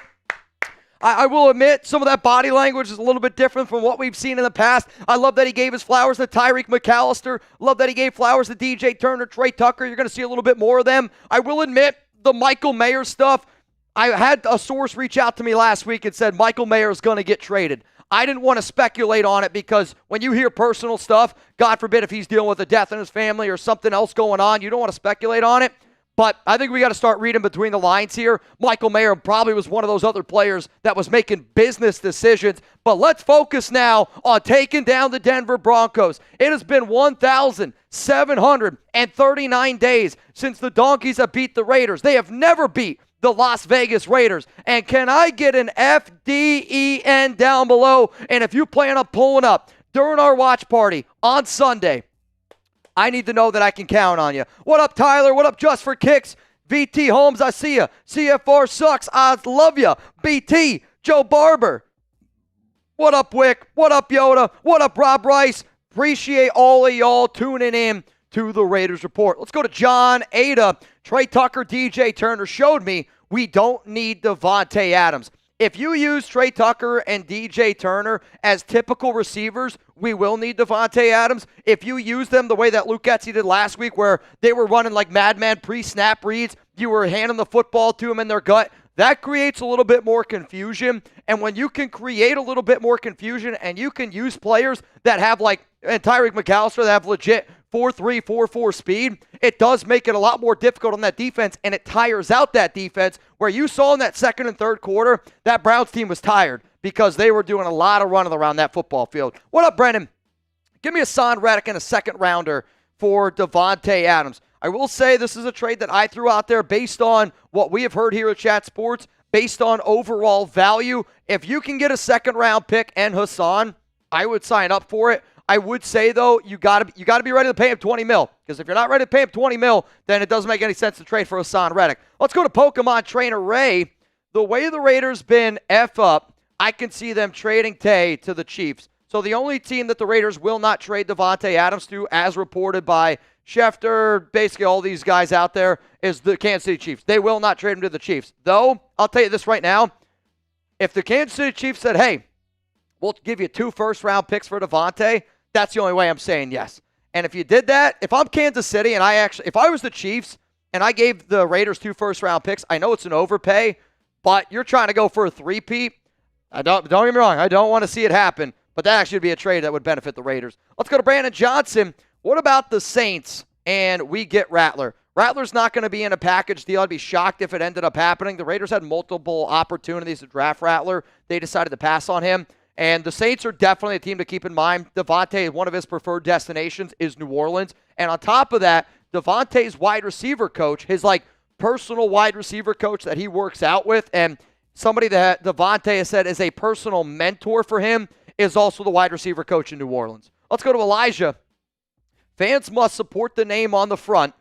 I will admit some of that body language is a little bit different from what we've seen in the past. I love that he gave his flowers to Tyreek McAllister. Love that he gave flowers to DJ Turner, Trey Tucker. You're going to see a little bit more of them. I will admit the Michael Mayer stuff. I had a source reach out to me last week and said Michael Mayer is going to get traded. I didn't want to speculate on it because when you hear personal stuff, God forbid if he's dealing with a death in his family or something else going on, you don't want to speculate on it. But I think we got to start reading between the lines here. Michael Mayer probably was one of those other players that was making business decisions. But let's focus now on taking down the Denver Broncos. It has been 1,739 days since the Donkeys have beat the Raiders. They have never beat the Las Vegas Raiders. And can I get an FDEN down below? And if you plan on pulling up during our watch party on Sunday, I need to know that I can count on you. What up, Tyler? What up, Just for Kicks? VT Holmes, I see you. CFR sucks. I love you. BT, Joe Barber. What up, Wick? What up, Yoda? What up, Rob Rice? Appreciate all of y'all tuning in to the Raiders Report. Let's go to John Ada. Trey Tucker, DJ Turner showed me we don't need Davante Adams. If you use Trey Tucker and DJ Turner as typical receivers, we will need Davante Adams. If you use them the way that Luke Getsy did last week where they were running like madman pre-snap reads, you were handing the football to them in their gut, that creates a little bit more confusion. And when you can create a little bit more confusion and you can use players that have and Tyreek McAllister that have legit 4.3, 4.4 speed, it does make it a lot more difficult on that defense, and it tires out that defense where you saw in that second and third quarter, that Browns team was tired because they were doing a lot of running around that football field. What up, Brennan? Give me a Son Reddick and a second rounder for Davante Adams. I will say this is a trade that I threw out there based on what we have heard here at Chat Sports, based on overall value. If you can get a second round pick and Hassan, I would sign up for it. I would say, though, you got to be ready to pay him $20 million. Because if you're not ready to pay him $20 million, then it doesn't make any sense to trade for Hassan Reddick. Let's go to Pokemon Trainer Ray. The way the Raiders been F up, I can see them trading Tay to the Chiefs. So the only team that the Raiders will not trade Davante Adams to, as reported by Schefter, basically all these guys out there, is the Kansas City Chiefs. They will not trade him to the Chiefs. Though, I'll tell you this right now. If the Kansas City Chiefs said, hey, we'll give you 2 first-round picks for Davante, that's the only way I'm saying yes. And if you did that, if I'm Kansas City and if I was the Chiefs and I gave the Raiders 2 first-round picks, I know it's an overpay, but you're trying to go for a three-peat. Don't get me wrong. I don't want to see it happen, but that actually would be a trade that would benefit the Raiders. Let's go to Brandon Johnson. What about the Saints and we get Rattler? Rattler's not going to be in a package deal. I'd be shocked if it ended up happening. The Raiders had multiple opportunities to draft Rattler. They decided to pass on him. And the Saints are definitely a team to keep in mind. Davante, one of his preferred destinations is New Orleans. And on top of that, Davante's wide receiver coach, his personal wide receiver coach that he works out with, and somebody that Davante has said is a personal mentor for him, is also the wide receiver coach in New Orleans. Let's go to Elijah. Fans must support the name on the front,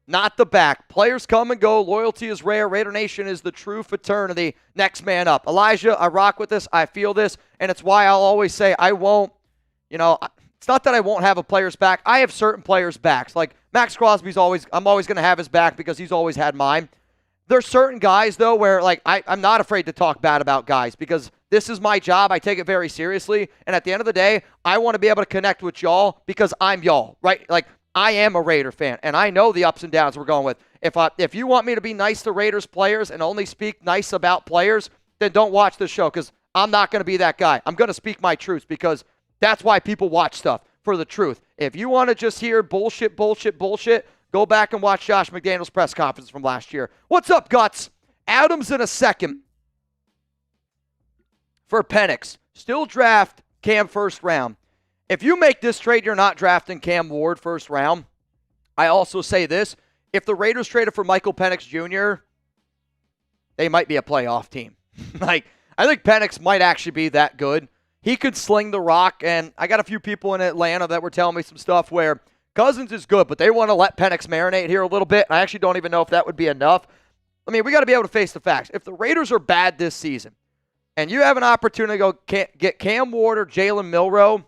not the back. Players come and go. Loyalty is rare. Raider Nation is the true fraternity. Next man up. Elijah, I rock with this. I feel this. And it's why I'll always say I won't, it's not that I won't have a player's back. I have certain players' backs. Like Maxx Crosby's I'm always going to have his back because he's always had mine. There's certain guys, though, where I'm not afraid to talk bad about guys because this is my job. I take it very seriously. And at the end of the day, I want to be able to connect with y'all because I'm y'all, right? I am a Raider fan, and I know the ups and downs we're going with. If you want me to be nice to Raiders players and only speak nice about players, then don't watch this show because I'm not going to be that guy. I'm going to speak my truth because that's why people watch stuff, for the truth. If you want to just hear bullshit, go back and watch Josh McDaniels' press conference from last year. What's up, Guts? Adams in a second for Penix. Still draft Cam first round. If you make this trade, you're not drafting Cam Ward first round. I also say this. If the Raiders traded for Michael Penix Jr., they might be a playoff team. I think Penix might actually be that good. He could sling the rock, and I got a few people in Atlanta that were telling me some stuff where Cousins is good, but they want to let Penix marinate here a little bit. I actually don't even know if that would be enough. We got to be able to face the facts. If the Raiders are bad this season, and you have an opportunity to go get Cam Ward or Jalen Milroe,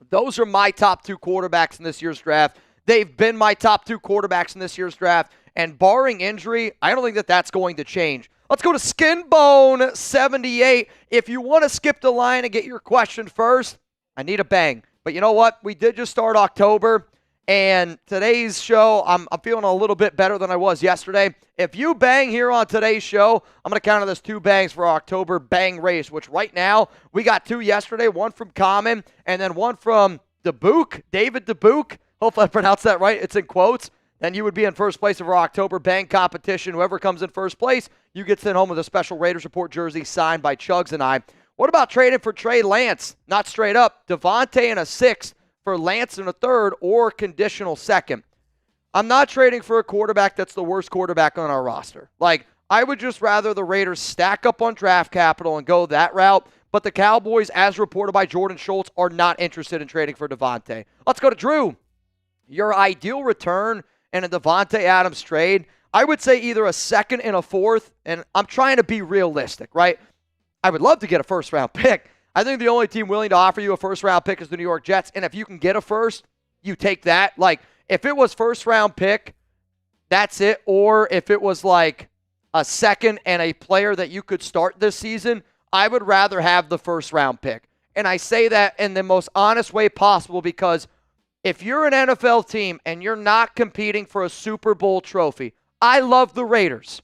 those are my top 2 quarterbacks in this year's draft. They've been my top 2 quarterbacks in this year's draft. And barring injury, I don't think that that's going to change. Let's go to Skinbone78. If you want to skip the line and get your question first, I need a bang. But you know what? We did just start October. And today's show, I'm feeling a little bit better than I was yesterday. If you bang here on today's show, I'm going to count it as 2 bangs for our October bang race, which right now we got 2 yesterday, one from Common and then one from Dubuque, David Dubuque. Hopefully I pronounced that right. It's in quotes. Then you would be in first place of our October bang competition. Whoever comes in first place, you get sent home with a special Raiders Report jersey signed by Chugs and I. What about trading for Trey Lance? Not straight up. Davante in a 6th. For Lance in a 3rd or conditional 2nd. I'm not trading for a quarterback that's the worst quarterback on our roster. I would just rather the Raiders stack up on draft capital and go that route, but the Cowboys, as reported by Jordan Schultz, are not interested in trading for Davante. Let's go to Drew. Your ideal return in a Davante Adams trade, I would say either a 2nd and a 4th, and I'm trying to be realistic, right? I would love to get a first-round pick. I think the only team willing to offer you a first-round pick is the New York Jets, and if you can get a first, you take that. If it was first-round pick, that's it, or if it was a 2nd and a player that you could start this season, I would rather have the first-round pick. And I say that in the most honest way possible because if you're an NFL team and you're not competing for a Super Bowl trophy, I love the Raiders.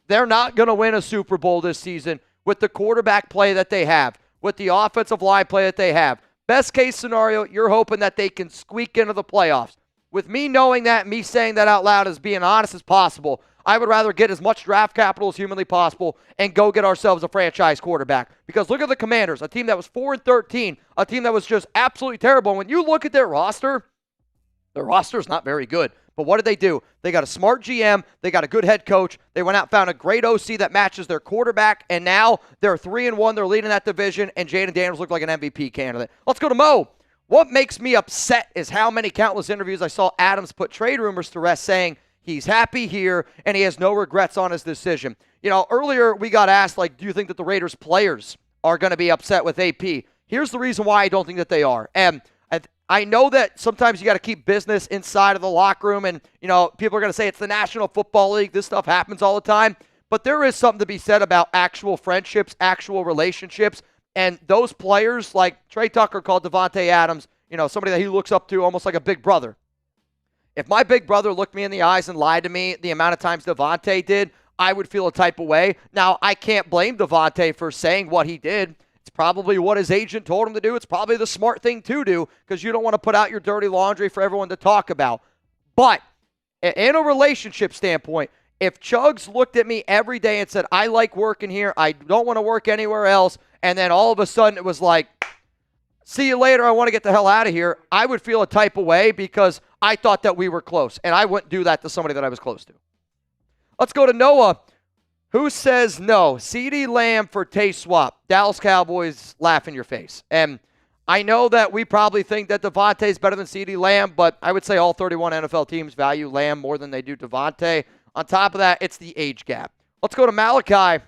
They're not going to win a Super Bowl this season with the quarterback play that they have, with the offensive line play that they have. Best case scenario, you're hoping that they can squeak into the playoffs. with me knowing that, me saying that out loud as being honest as possible, I would rather get as much draft capital as humanly possible and go get ourselves a franchise quarterback. Because look at the Commanders, a team that was 4-13, a team that was just absolutely terrible. And when you look at their roster is not very good. But what did they do? They got a smart GM. They got a good head coach. They went out and found a great OC that matches their quarterback. And now they're 3-1. They're leading that division. And Jaden Daniels looked like an MVP candidate. Let's go to Mo. What makes me upset is how many countless interviews I saw Adams put trade rumors to rest, saying he's happy here and he has no regrets on his decision. You know, earlier we got asked, like, do you think that the Raiders players are going to be upset with AP? Here's the reason why I don't think that they are. And I know that sometimes you got to keep business inside of the locker room, and, you know, people are going to say it's the National Football League. This stuff happens all the time. But there is something to be said about actual friendships, actual relationships, and those players, like Trey Tucker called Davante Adams, you know, somebody that he looks up to almost like a big brother. If my big brother looked me in the eyes and lied to me the amount of times Davante did, I would feel a type of way. Now, I can't blame Davante for saying what he did. It's probably what his agent told him to do. It's probably the smart thing to do because you don't want to put out your dirty laundry for everyone to talk about. But in a relationship standpoint, if Chugs looked at me every day and said, I like working here, I don't want to work anywhere else, and then all of a sudden it was like, see you later, I want to get the hell out of here, I would feel a type of way because I thought that we were close, and I wouldn't do that to somebody that I was close to. Let's go to Noah. Who says no? CeeDee Lamb for Tay swap. Dallas Cowboys laugh in your face. And I know that we probably think that Davante is better than CeeDee Lamb, but I would say all 31 NFL teams value Lamb more than they do Davante. On top of that, it's the age gap. Let's go to Malachi.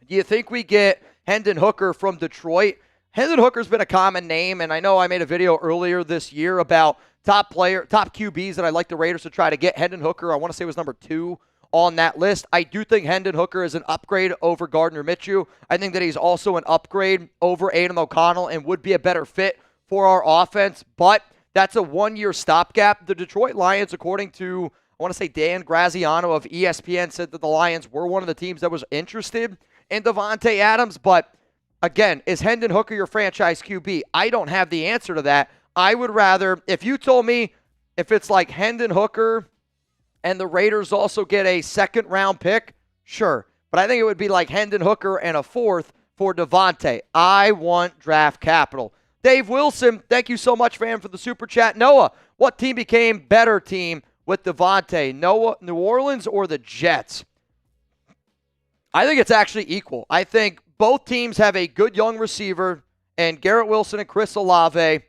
Do you think we get Hendon Hooker from Detroit? Hendon Hooker's been a common name, and I know I made a video earlier this year about top QBs that I'd like the Raiders to try to get. Hendon Hooker, I want to say, was number 2 on that list. I do think Hendon Hooker is an upgrade over Gardner Minshew. I think that he's also an upgrade over Aidan O'Connell and would be a better fit for our offense, but that's a one-year stopgap. The Detroit Lions, according to, I want to say Dan Graziano of ESPN, said that the Lions were one of the teams that was interested in Davante Adams, but again, is Hendon Hooker your franchise QB? I don't have the answer to that. I would rather, if you told me if it's like Hendon Hooker and the Raiders also get a second-round pick, sure. But I think it would be like Hendon Hooker and a 4th for Davante. I want draft capital. Dave Wilson, thank you so much, fam, for the super chat. Noah, what team became better team with Davante? Noah, New Orleans or the Jets? I think it's actually equal. I think both teams have a good young receiver, and Garrett Wilson and Chris Olave.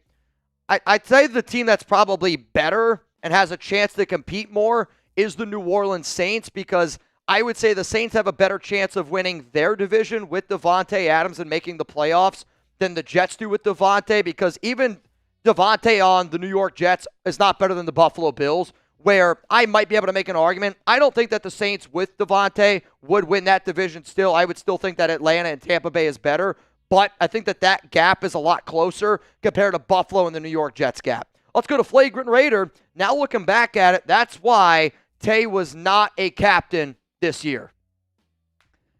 I'd say the team that's probably better and has a chance to compete more is the New Orleans Saints, because I would say the Saints have a better chance of winning their division with Davante Adams and making the playoffs than the Jets do with Davante, because even Davante on the New York Jets is not better than the Buffalo Bills, where I might be able to make an argument. I don't think that the Saints with Davante would win that division still. I would still think that Atlanta and Tampa Bay is better, but I think that that gap is a lot closer compared to Buffalo and the New York Jets gap. Let's go to Flagrant Raider. Now looking back at it, that's why Tay was not a captain this year.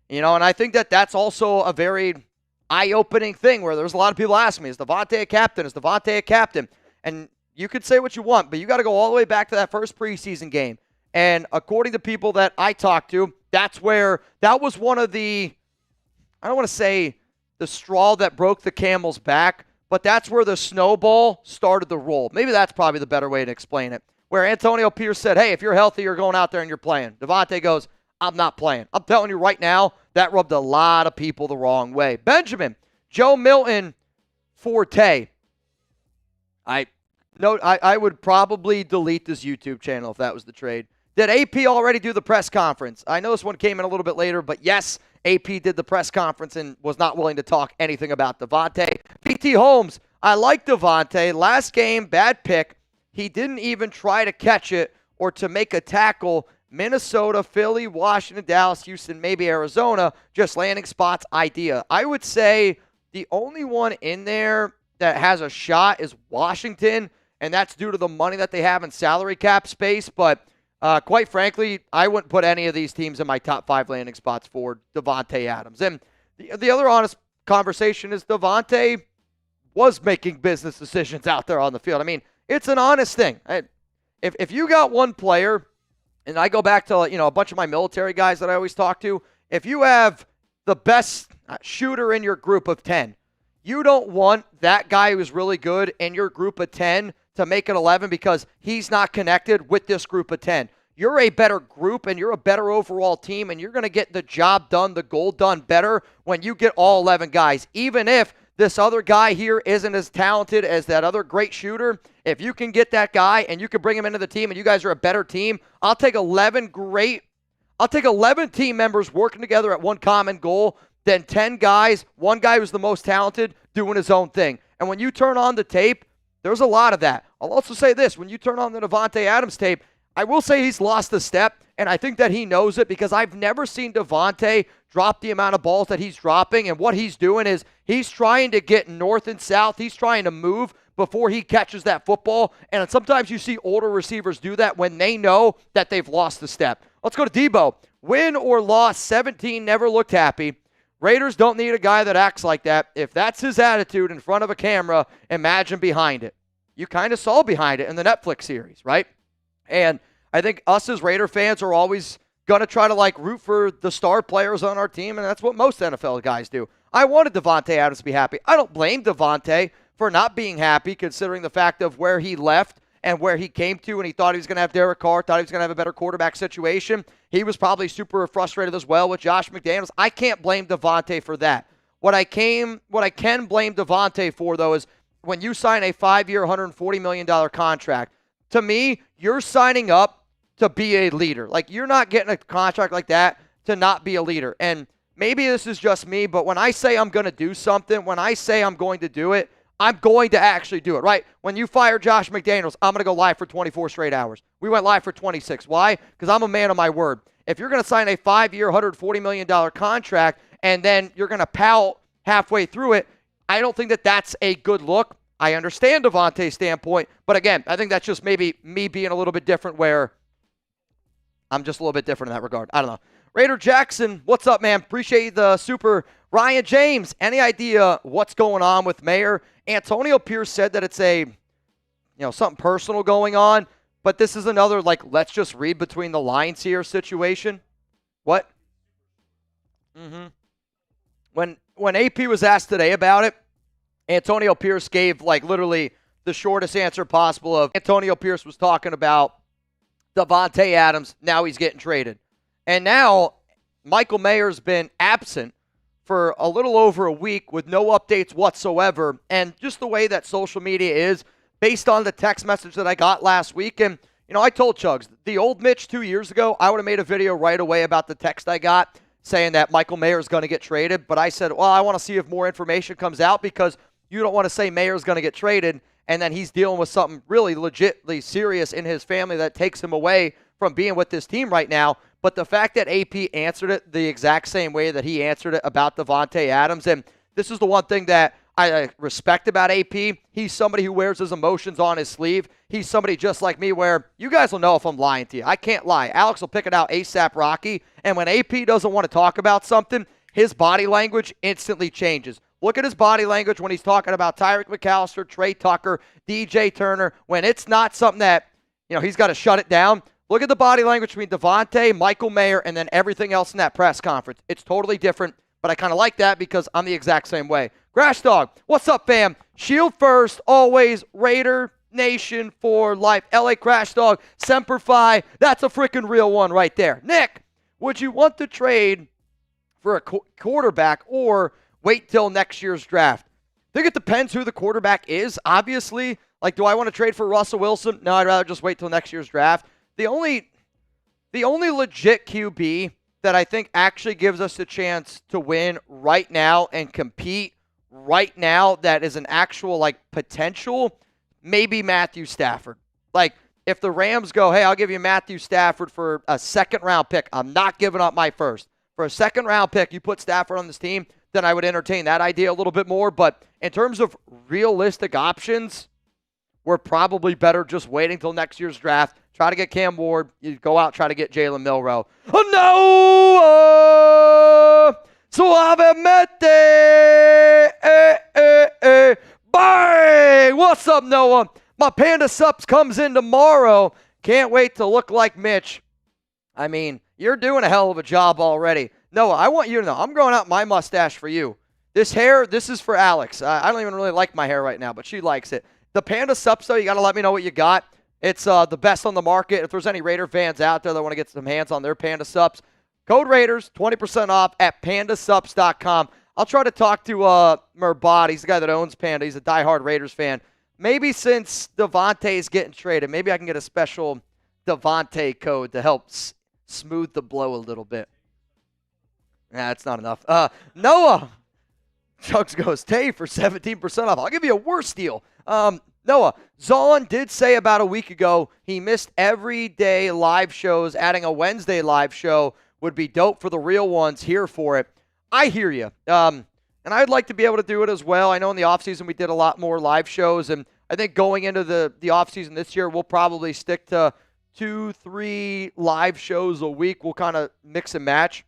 You know, and I think that that's also a very eye-opening thing where there's a lot of people asking me, is Davante a captain? Is Davante a captain? And you could say what you want, but you got to go all the way back to that first preseason game. And according to people that I talked to, that was one of the, I don't want to say the straw that broke the camel's back, but that's where the snowball started to roll. Maybe that's probably the better way to explain it. Where Antonio Pierce said, hey, if you're healthy, you're going out there and you're playing. Davante goes, I'm not playing. I'm telling you right now, that rubbed a lot of people the wrong way. Benjamin, Joe Milton, Forte. I would probably delete this YouTube channel if that was the trade. Did AP already do the press conference? I know this one came in a little bit later, but yes, AP did the press conference and was not willing to talk anything about Davante. PT Holmes, I like Davante. Last game, bad pick. He didn't even try to catch it or to make a tackle. Minnesota, Philly, Washington, Dallas, Houston, maybe Arizona, just landing spots idea. I would say the only one in there that has a shot is Washington, and that's due to the money that they have in salary cap space. But quite frankly, I wouldn't put any of these teams in my top 5 landing spots for Davante Adams. And the other honest conversation is Davante was making business decisions out there on the field. I mean, it's an honest thing. if you got one player, and I go back to a bunch of my military guys that I always talk to, if you have the best shooter in your group of 10, you don't want that guy who's really good in your group of 10 to make it 11 because he's not connected with this group of 10. You're a better group and you're a better overall team, and you're going to get the job done, the goal done better when you get all 11 guys. Even if this other guy here isn't as talented as that other great shooter, if you can get that guy and you can bring him into the team and you guys are a better team, I'll take 11 team members working together at one common goal than 10 guys, one guy who's the most talented doing his own thing. And when you turn on the tape, there's a lot of that. I'll also say this, when you turn on the Davante Adams tape, I will say he's lost a step, and I think that he knows it because I've never seen Davante drop the amount of balls that he's dropping, and what he's doing is he's trying to get north and south. He's trying to move before he catches that football, and sometimes you see older receivers do that when they know that they've lost a step. Let's go to Debo. Win or loss, 17, never looked happy. Raiders don't need a guy that acts like that. If that's his attitude in front of a camera, imagine behind it. You kind of saw behind it in the Netflix series, right? And I think us as Raider fans are always going to try to root for the star players on our team, and that's what most NFL guys do. I wanted Davante Adams to be happy. I don't blame Davante for not being happy considering the fact of where he left and where he came to, and he thought he was going to have Derek Carr, thought he was going to have a better quarterback situation. He was probably super frustrated as well with Josh McDaniels. I can't blame Davante for that. What I can blame Davante for, though, is when you sign a 5-year, $140 million contract, to me, you're signing up to be a leader. You're not getting a contract like that to not be a leader. And maybe this is just me, but when I say I'm going to do something, when I say I'm going to do it, I'm going to actually do it, right? When you fire Josh McDaniels, I'm going to go live for 24 straight hours. We went live for 26. Why? Because I'm a man of my word. If you're going to sign a 5-year, $140 million contract, and then you're going to pout halfway through it, I don't think that that's a good look. I understand Davante's standpoint, but again, I think that's just maybe me being a little bit different where I'm just a little bit different in that regard. I don't know. Raider Jackson, what's up, man? Appreciate the super. Ryan James, any idea what's going on with Mayer? Antonio Pierce said that it's something personal going on, but this is another, let's just read between the lines here situation. What? When AP was asked today about it, Antonio Pierce gave literally the shortest answer possible of Antonio Pierce was talking about Davante Adams. Now he's getting traded. And now Michael Mayer's been absent for a little over a week with no updates whatsoever. And just the way that social media is, based on the text message that I got last week. And, I told Chugs, the old Mitch 2 years ago, I would have made a video right away about the text I got saying that Michael Mayer is going to get traded. But I said, well, I want to see if more information comes out because you don't want to say Mayer's going to get traded and then he's dealing with something really legitimately serious in his family that takes him away from being with this team right now. But the fact that AP answered it the exact same way that he answered it about Davante Adams, and this is the one thing that I respect about AP. He's somebody who wears his emotions on his sleeve. He's somebody just like me where you guys will know if I'm lying to you. I can't lie. Alex will pick it out ASAP Rocky, and when AP doesn't want to talk about something, his body language instantly changes. Look at his body language when he's talking about Tyreek McAllister, Trey Tucker, DJ Turner, when it's not something that, he's got to shut it down. Look at the body language between Davante, Michael Mayer, and then everything else in that press conference. It's totally different, but I kind of like that because I'm the exact same way. Crash Dog, what's up, fam? Shield first, always, Raider Nation for life. LA Crash Dog, Semper Fi, that's a freaking real one right there. Nick, would you want to trade for a quarterback or wait till next year's draft? I think it depends who the quarterback is, obviously. Do I want to trade for Russell Wilson? No, I'd rather just wait till next year's draft. The only legit QB that I think actually gives us a chance to win right now and compete right now that is an actual, potential, maybe Matthew Stafford. If the Rams go, hey, I'll give you Matthew Stafford for a second-round pick. I'm not giving up my first. For a second-round pick, you put Stafford on this team, then I would entertain that idea a little bit more. But in terms of realistic options, we're probably better just waiting till next year's draft. Try to get Cam Ward. You go out, try to get Jalen Milroe. Oh, no! Suavemente! Bang! What's up, Noah? My Panda Sups comes in tomorrow. Can't wait to look like Mitch. I mean, you're doing a hell of a job already. Noah, I want you to know, I'm growing out my mustache for you. This hair, this is for Alex. I don't even really like my hair right now, but she likes it. The Panda Sups, though, you got to let me know what you got. It's the best on the market. If there's any Raider fans out there that want to get some hands on their Panda Sups, code Raiders, 20% off at pandasups.com. I'll try to talk to Murbad. He's the guy that owns Panda. He's a diehard Raiders fan. Maybe since Davante is getting traded, maybe I can get a special Davante code to help smooth the blow a little bit. Nah, that's not enough. Noah. Chugs goes, Tay for 17% off. I'll give you a worse deal. Noah, Zahn did say about a week ago he missed everyday live shows. Adding a Wednesday live show would be dope for the real ones. Here for it. I hear you. And I'd like to be able to do it as well. I know in the offseason we did a lot more live shows, and I think going into the offseason this year, we'll probably stick to 2-3 live shows a week. We'll kind of mix and match.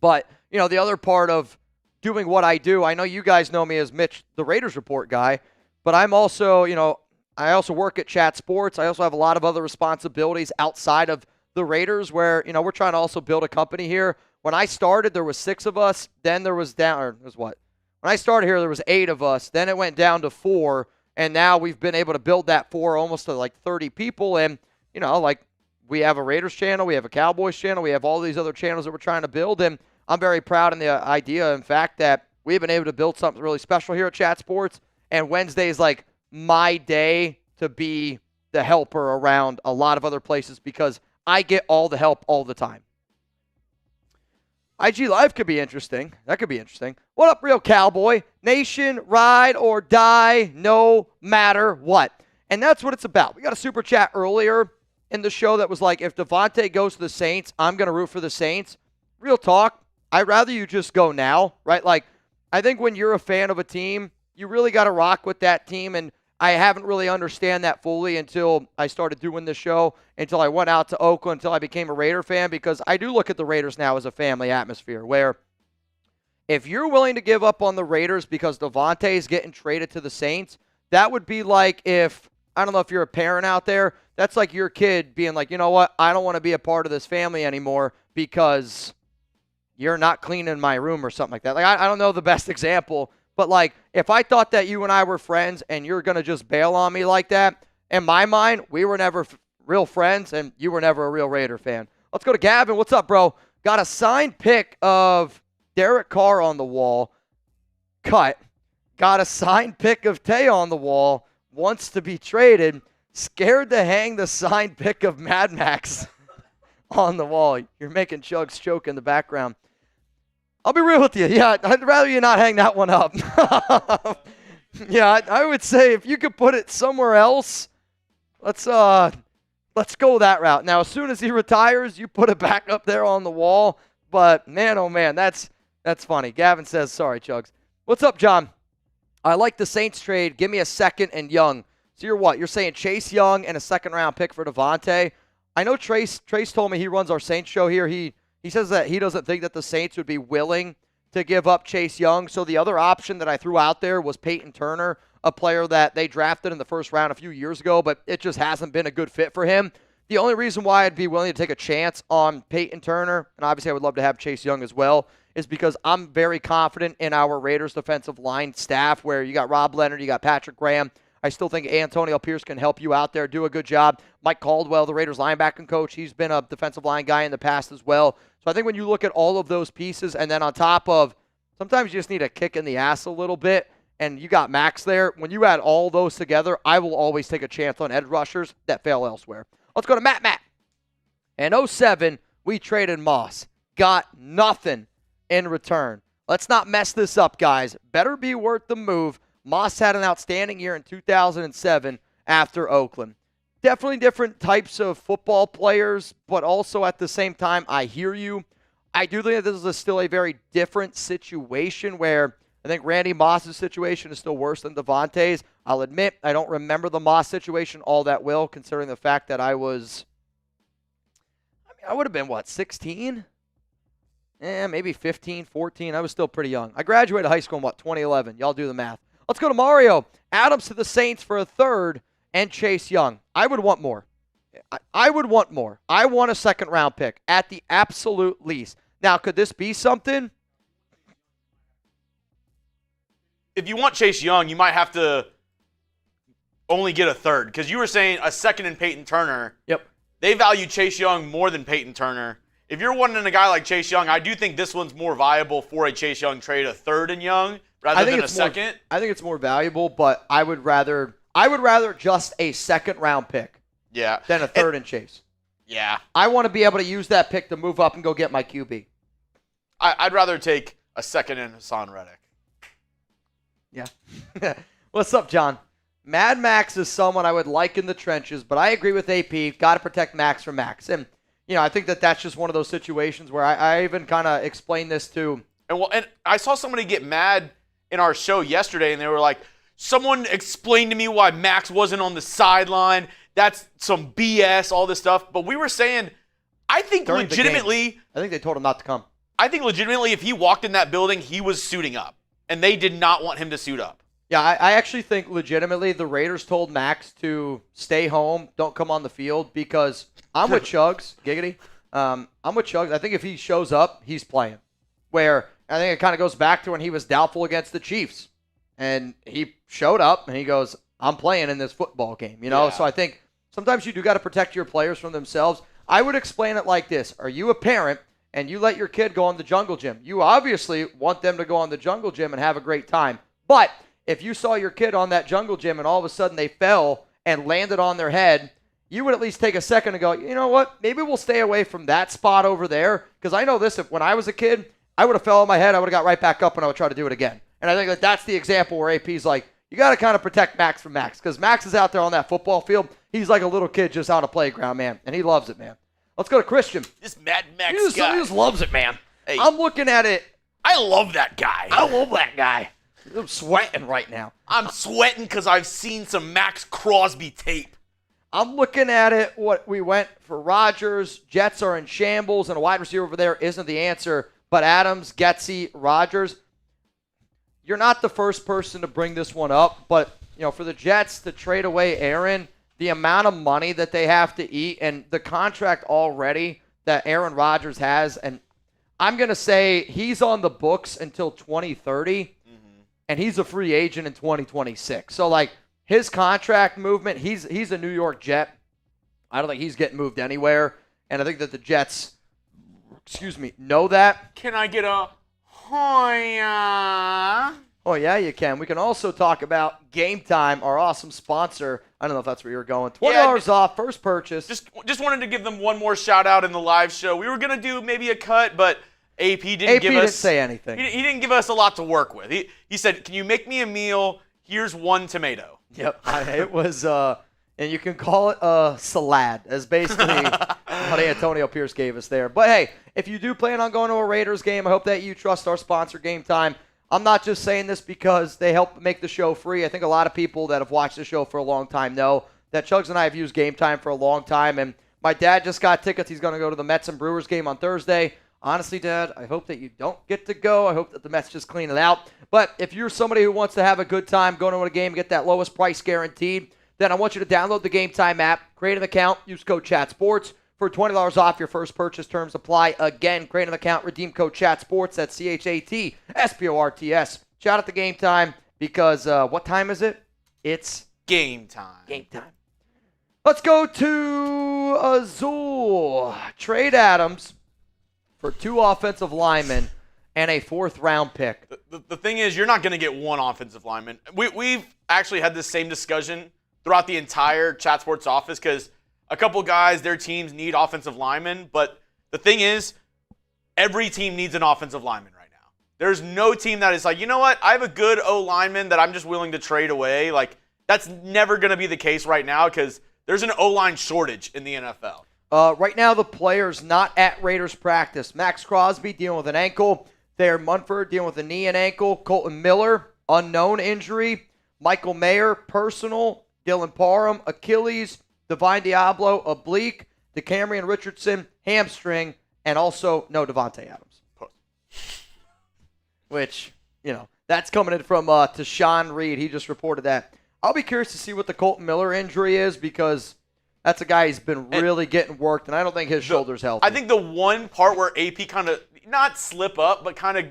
But, you know, the other part of doing what I do, I know you guys know me as Mitch, the Raiders Report guy, but I'm also, you know, I also work at Chat Sports. I also have a lot of other responsibilities outside of the Raiders where, you know, we're trying to also build a company here. When I started, there was 6 of us. Then there was down, or it was what? When I started here, there was 8 of us. Then it went down to 4, and now we've been able to build that 4 almost to like 30 people. And, you know, like we have a Raiders channel, we have a Cowboys channel, we have all these other channels that we're trying to build. And I'm very proud in the idea, in fact, that we've been able to build something really special here at Chat Sports. And Wednesday is like my day to be the helper around a lot of other places because I get all the help all the time. IG Live could be interesting. That could be interesting. What up, Real Cowboy? Nation, ride or die, no matter what. And that's what it's about. We got a super chat earlier in the show that was like, if Davante goes to the Saints, I'm going to root for the Saints. Real talk, I'd rather you just go now, right? Like, I think when you're a fan of a team, you really got to rock with that team. And I haven't really understand that fully until I started doing this show, until I went out to Oakland, until I became a Raider fan, because I do look at the Raiders now as a family atmosphere where if you're willing to give up on the Raiders because Davante is getting traded to the Saints, that would be like if, I don't know if you're a parent out there, that's like your kid being like, you know what, I don't want to be a part of this family anymore because you're not cleaning my room or something like that. Like, I don't know the best example, but like if I thought that you and I were friends and you're going to just bail on me like that, in my mind, we were never real friends and you were never a real Raider fan. Let's go to Gavin. What's up, bro? Got a signed pic of Derek Carr on the wall. Cut. Got a signed pic of Tay on the wall. Wants to be traded. Scared to hang the signed pic of Mad Max on the wall. You're making Chugs choke in the background. I'll be real with you. Yeah, I'd rather you not hang that one up. Yeah, I would say if you could put it somewhere else, let's go that route. Now, as soon as he retires, you put it back up there on the wall. But man, oh man, that's funny. Gavin says, sorry, Chugs. What's up, John? I like the Saints trade. Give me a second and Young. So you're what? You're saying Chase Young and a second-round pick for Davante? I know Trace told me he runs our Saints show here. He says that he doesn't think that the Saints would be willing to give up Chase Young. So the other option that I threw out there was Peyton Turner, a player that they drafted in the first round a few years ago, but it just hasn't been a good fit for him. The only reason why I'd be willing to take a chance on Peyton Turner, and obviously I would love to have Chase Young as well, is because I'm very confident in our Raiders defensive line staff where you got Rob Leonard, you got Patrick Graham. I still think Antonio Pierce can help you out there, do a good job. Mike Caldwell, the Raiders linebacking coach, he's been a defensive line guy in the past as well. So I think when you look at all of those pieces, and then on top of, sometimes you just need a kick in the ass a little bit, and you got Max there. When you add all those together, I will always take a chance on edge rushers that fail elsewhere. Let's go to Matt. In 07, we traded Moss. Got nothing in return. Let's not mess this up, guys. Better be worth the move. Moss had an outstanding year in 2007 after Oakland. Definitely different types of football players, but also at the same time, I hear you. I do think that this is still a very different situation where I think Randy Moss's situation is still worse than Davante's. I'll admit, I don't remember the Moss situation all that well, considering the fact that I would have been, 16? Maybe 15, 14. I was still pretty young. I graduated high school in, 2011? Y'all do the math. Let's go to Mario. Adams to the Saints for a third and Chase Young. I would want more. I would want more. I want a second-round pick at the absolute least. Now, could this be something? If you want Chase Young, you might have to only get a third, because you were saying a second in Peyton Turner. Yep. They value Chase Young more than Peyton Turner. If you're wanting a guy like Chase Young, I do think this one's more viable for a Chase Young trade, a third in Young rather than a second. I think it's more valuable, but I would rather just a second-round pick than a third in Chase. Yeah. I want to be able to use that pick to move up and go get my QB. I'd rather take a second in Hassan Reddick. Yeah. What's up, John? Mad Max is someone I would like in the trenches, but I agree with AP. Got to protect Max from Max. And, I think that's just one of those situations where I even kind of explained this to. And I saw somebody get mad in our show yesterday, and they were like, someone explained to me why Max wasn't on the sideline. That's some BS, all this stuff. But we were saying, I think legitimately. I think they told him not to come. I think legitimately if he walked in that building, he was suiting up. And they did not want him to suit up. Yeah, I actually think legitimately the Raiders told Max to stay home, don't come on the field, because I'm with Chugs, giggity. I'm with Chugs. I think if he shows up, he's playing. Where I think it kind of goes back to when he was doubtful against the Chiefs. And he showed up, and he goes, I'm playing in this football game. Yeah. So I think sometimes you do got to protect your players from themselves. I would explain it like this. Are you a parent and you let your kid go on the jungle gym? You obviously want them to go on the jungle gym and have a great time. But if you saw your kid on that jungle gym and all of a sudden they fell and landed on their head, you would at least take a second and go, you know what? Maybe we'll stay away from that spot over there. Because I know this, if when I was a kid, I would have fell on my head, I would have got right back up and I would try to do it again. And I think that's the example where AP's like, you got to kind of protect Max from Max. Because Max is out there on that football field. He's like a little kid just on a playground, man. And he loves it, man. Let's go to Christian. This Mad Max guy. He just loves it, man. Hey, I'm looking at it. I love that guy. I love that guy. I'm sweating right now. I'm sweating because I've seen some Maxx Crosby tape. I'm looking at it. What we went for Rodgers. Jets are in shambles, and a wide receiver over there isn't the answer. But Adams, Getsy, Rodgers. You're not the first person to bring this one up, but for the Jets to trade away Aaron, the amount of money that they have to eat, and the contract already that Aaron Rodgers has, and I'm going to say he's on the books until 2030. And he's a free agent in 2026. So, his contract movement, he's a New York Jet. I don't think he's getting moved anywhere. And I think that the Jets, know that. Can I get a Hoya? Oh, yeah, you can. We can also talk about Gametime, our awesome sponsor. I don't know if that's where you were going. $20 off, first purchase. Just wanted to give them one more shout-out in the live show. We were going to do maybe a cut, but AP didn't say anything. He didn't give us a lot to work with. He said, can you make me a meal? Here's one tomato. Yep. It was, and you can call it a salad, as basically what Antonio Pierce gave us there. But, hey, if you do plan on going to a Raiders game, I hope that you trust our sponsor, Gametime. I'm not just saying this because they help make the show free. I think a lot of people that have watched the show for a long time know that Chugs and I have used Gametime for a long time. And my dad just got tickets. He's going to go to the Mets and Brewers game on Thursday. Honestly, Dad, I hope that you don't get to go. I hope that the Mets just clean it out. But if you're somebody who wants to have a good time going to a game, get that lowest price guaranteed, then I want you to download the Gametime app, create an account, use code ChatSports for $20 off your first purchase. Terms apply. Again, create an account, redeem code ChatSports. That's ChatSports. Shout out to Gametime because what time is it? It's game time. Game time. Let's go to Azul. Trade Adams for 2 offensive linemen and a 4th-round pick. The thing is, you're not going to get one offensive lineman. We've actually had this same discussion throughout the entire Chat Sports office because a couple guys, their teams need offensive linemen. But the thing is, every team needs an offensive lineman right now. There's no team that is like, you know what, I have a good O-lineman that I'm just willing to trade away. That's never going to be the case right now because there's an O-line shortage in the NFL. Right now, the players not at Raiders practice. Maxx Crosby dealing with an ankle. Thayer Munford dealing with a knee and ankle. Colton Miller, unknown injury. Michael Mayer, personal. Dylan Parham, Achilles. Divine Diablo, oblique. DeCamerion Richardson, hamstring. And also, no Davante Adams. Which, that's coming in from Tashawn Reed. He just reported that. I'll be curious to see what the Colton Miller injury is because That's a guy who's been really getting worked, and I don't think his shoulder's healthy. I think the one part where AP kind of, not slip up, but kind of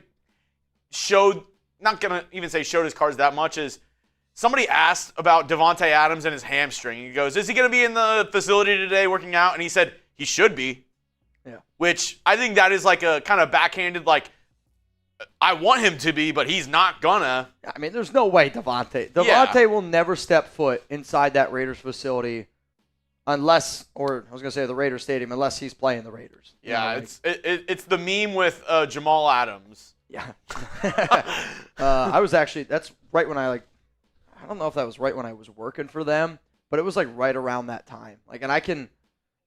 showed, not going to even say showed his cards that much, is somebody asked about Davante Adams and his hamstring. He goes, is he going to be in the facility today working out? And he said, he should be. Yeah. Which I think that is like a kind of backhanded, like, I want him to be, but he's not gonna. I mean, there's no way Davante will never step foot inside that Raiders facility unless, or I was going to say the Raiders stadium, unless he's playing the Raiders. Yeah, it's the meme with Jamal Adams. Yeah. I was actually, that's right when I don't know if that was right when I was working for them, but it was like right around that time. Like, and I can,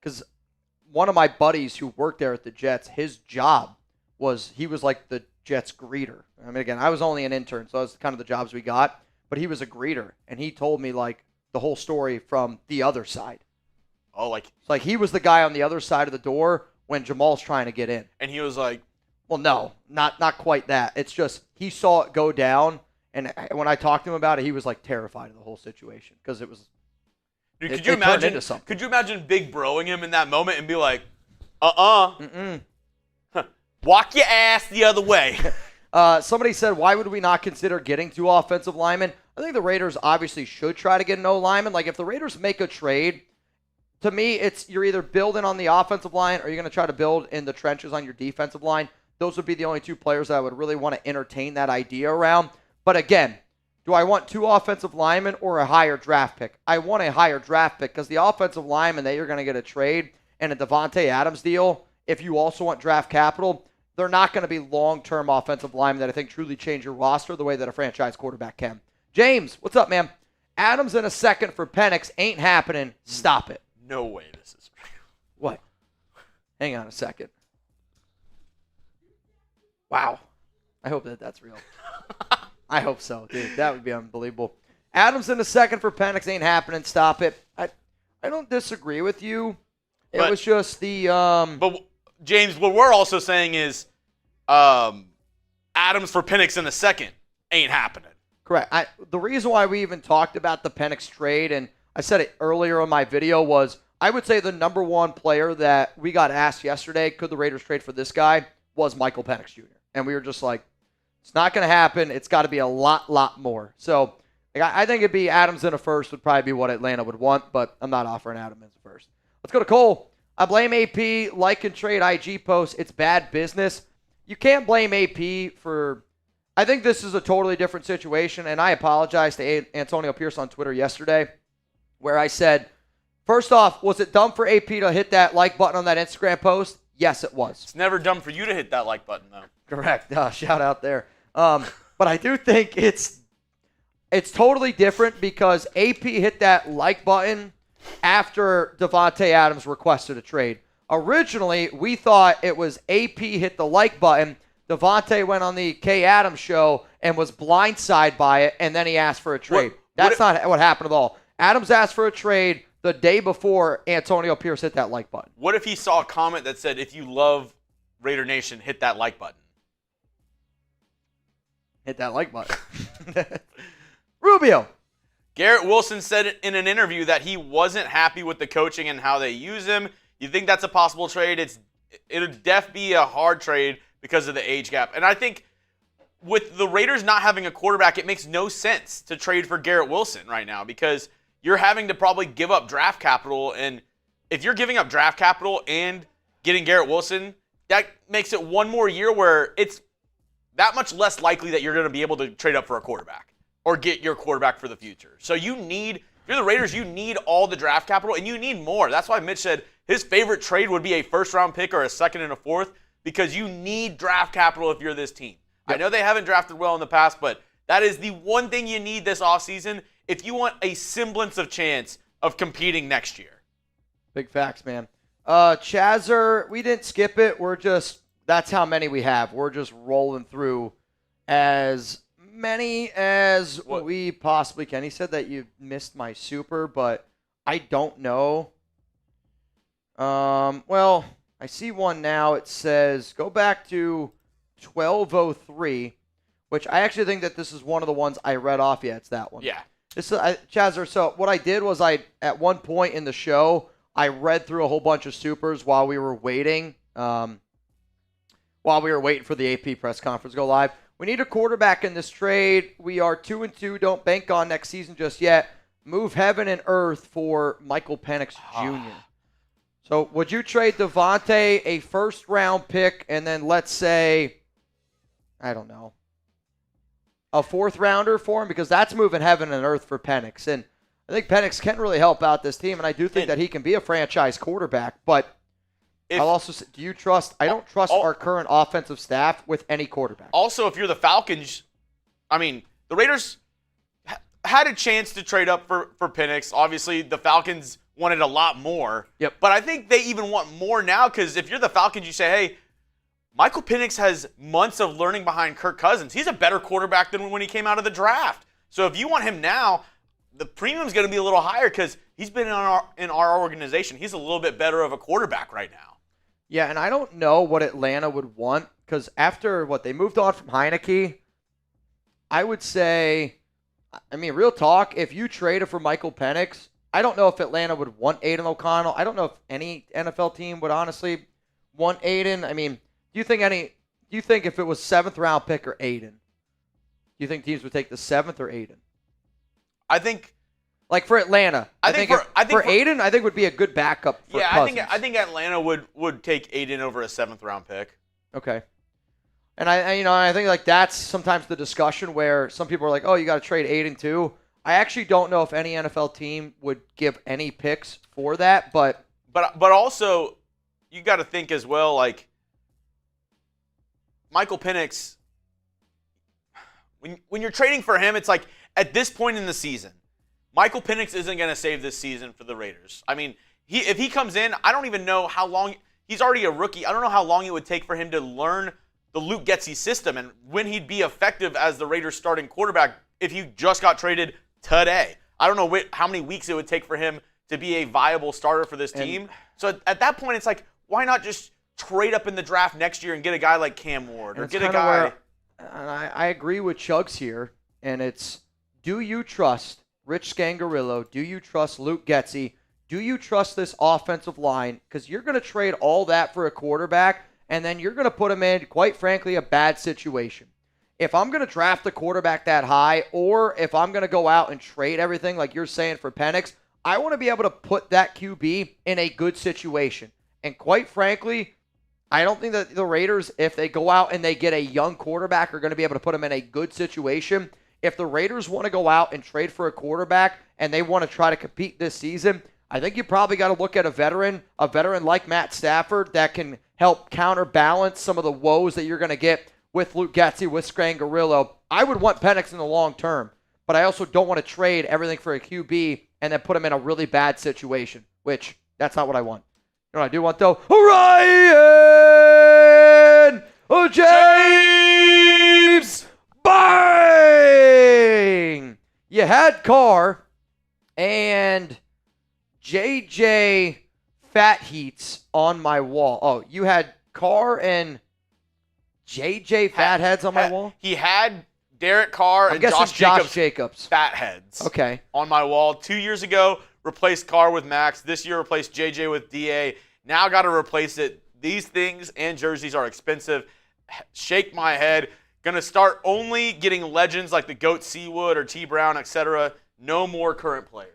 because one of my buddies who worked there at the Jets, his job was, he was like the Jets greeter. I mean, again, I was only an intern, so that was kind of the jobs we got, but he was a greeter, and he told me like the whole story from the other side. Oh, like, it's like he was the guy on the other side of the door when Jamal's trying to get in. And he was like, well, no, not quite that. It's just he saw it go down, and when I talked to him about it, he was like terrified of the whole situation because it was. Dude, could you imagine Big Broing him in that moment and be like, walk your ass the other way. Somebody said, why would we not consider getting 2 offensive linemen? I think the Raiders obviously should try to get an O-lineman. Like, if the Raiders make a trade, to me, it's you're either building on the offensive line or you're going to try to build in the trenches on your defensive line. Those would be the only 2 players that I would really want to entertain that idea around. But again, do I want 2 offensive linemen or a higher draft pick? I want a higher draft pick because the offensive lineman that you're going to get a trade and a Davante Adams deal, if you also want draft capital, they're not going to be long-term offensive linemen that I think truly change your roster the way that a franchise quarterback can. James, what's up, man? Adams in a second for Penix ain't happening. Stop it. No way this is real. What? Hang on a second. Wow. I hope that's real. I hope so, dude. That would be unbelievable. Adams in a second for Penix ain't happening. Stop it. I don't disagree with you. It was just the But James, what we're also saying is Adams for Penix in a second ain't happening. Correct. The reason why we even talked about the Penix trade, and I said it earlier in my video, was I would say the number one player that we got asked yesterday, could the Raiders trade for this guy, was Michael Penix Jr. And we were just like, it's not going to happen. It's got to be a lot more. So I think it'd be Adams in a first would probably be what Atlanta would want, but I'm not offering Adams in a first. Let's go to Cole. I blame AP, like and trade IG posts. It's bad business. You can't blame AP for, I think this is a totally different situation, and I apologize to Antonio Pierce on Twitter yesterday where I said, first off, was it dumb for AP to hit that like button on that Instagram post? Yes, it was. It's never dumb for you to hit that like button, though. Correct. Shout out there. But I do think it's totally different because AP hit that like button after Davante Adams requested a trade. Originally, we thought it was AP hit the like button. Davante went on the K. Adams show and was blindsided by it, and then he asked for a trade. That's not what happened at all. Adams asked for a trade the day before Antonio Pierce hit that like button. What if he saw a comment that said, if you love Raider Nation, hit that like button? Hit that like button. Rubio. Garrett Wilson said in an interview that he wasn't happy with the coaching and how they use him. You think that's a possible trade? It'll be a hard trade because of the age gap. And I think with the Raiders not having a quarterback, it makes no sense to trade for Garrett Wilson right now because you're having to probably give up draft capital. And if you're giving up draft capital and getting Garrett Wilson, that makes it one more year where it's that much less likely that you're going to be able to trade up for a quarterback or get your quarterback for the future. So if you're the Raiders, you need all the draft capital, and you need more. That's why Mitch said his favorite trade would be a first-round pick or a second and a fourth because you need draft capital if you're this team. Yep. I know they haven't drafted well in the past, but that is the one thing you need this offseason if you want a semblance of chance of competing next year. Big facts, man. Chazzer, we didn't skip it. That's how many we have. We're just rolling through as many as we possibly can. He said that you missed my super, but I don't know. Well, I see one now. It says go back to 1203, which I actually think that this is one of the ones I read off. Yeah, it's that one. Yeah. Chazzer, so what I did was at one point in the show, I read through a whole bunch of supers while we were waiting. While we were waiting for the AP press conference to go live. We need a quarterback in this trade. We are 2-2. Don't bank on next season just yet. Move heaven and earth for Michael Penix Jr. So would you trade Davante a first-round pick and then let's say, I don't know, a fourth-rounder for him? Because that's moving heaven and earth for Penix. And I think Penix can really help out this team, and I do think that he can be a franchise quarterback. But I'll also say, do you trust – I don't trust our current offensive staff with any quarterback. Also, if you're the Falcons, I mean, the Raiders had a chance to trade up for Penix. Obviously, the Falcons wanted a lot more. Yep. But I think they even want more now because if you're the Falcons, you say, hey, Michael Penix has months of learning behind Kirk Cousins. He's a better quarterback than when he came out of the draft. So if you want him now, the premium's going to be a little higher because he's been in our organization. He's a little bit better of a quarterback right now. Yeah, and I don't know what Atlanta would want because after they moved on from Heineke, I would say, I mean, real talk, if you traded for Michael Penix, I don't know if Atlanta would want Aidan O'Connell. I don't know if any NFL team would honestly want Aidan. I mean, do you think if it was 7th round pick or Aidan, do you think teams would take the 7th or Aidan? I think, like for Atlanta, I think for Aidan, I think would be a good backup for Cousins. I think Atlanta would take Aidan over a 7th round pick. Okay. And I think like that's sometimes the discussion where some people are like, oh, you got to trade Aidan too. I actually don't know if any NFL team would give any picks for that, but also you got to think as well, like Michael Penix. When you're trading for him, it's like at this point in the season, Michael Penix isn't going to save this season for the Raiders. I mean, if he comes in, I don't even know how long. He's already a rookie. I don't know how long it would take for him to learn the Luke Getsy system and when he'd be effective as the Raiders starting quarterback if he just got traded today. I don't know how many weeks it would take for him to be a viable starter for this team. So at that point, it's like, why not just trade up in the draft next year and get a guy like Cam Ward or get a guy. And I agree with Chugs here, and it's, do you trust Rich Scangarillo? Do you trust Luke Getsy? Do you trust this offensive line? Because you're going to trade all that for a quarterback, and then you're going to put him in, quite frankly, a bad situation. If I'm going to draft a quarterback that high, or if I'm going to go out and trade everything like you're saying for Penix, I want to be able to put that QB in a good situation. And quite frankly, I don't think that the Raiders, if they go out and they get a young quarterback, are going to be able to put him in a good situation. If the Raiders want to go out and trade for a quarterback and they want to try to compete this season, I think you probably got to look at a veteran like Matt Stafford that can help counterbalance some of the woes that you're going to get with Luke Getsy, with Scangarillo. I would want Penix in the long term, but I also don't want to trade everything for a QB and then put him in a really bad situation, which that's not what I want. You know what I do want, though? Ryan James! Bang! You had Carr and JJ Fat Heats on my wall. Oh, you had Carr and JJ Fatheads on my wall? He had Derek Carr and Josh Jacobs Fatheads. Okay. On my wall. 2 years ago, replaced Carr with Max. This year, replaced JJ with DA. Now got to replace it. These things and jerseys are expensive. Shake my head. Going to start only getting legends like the GOAT Seawood or T. Brown, etc. No more current players.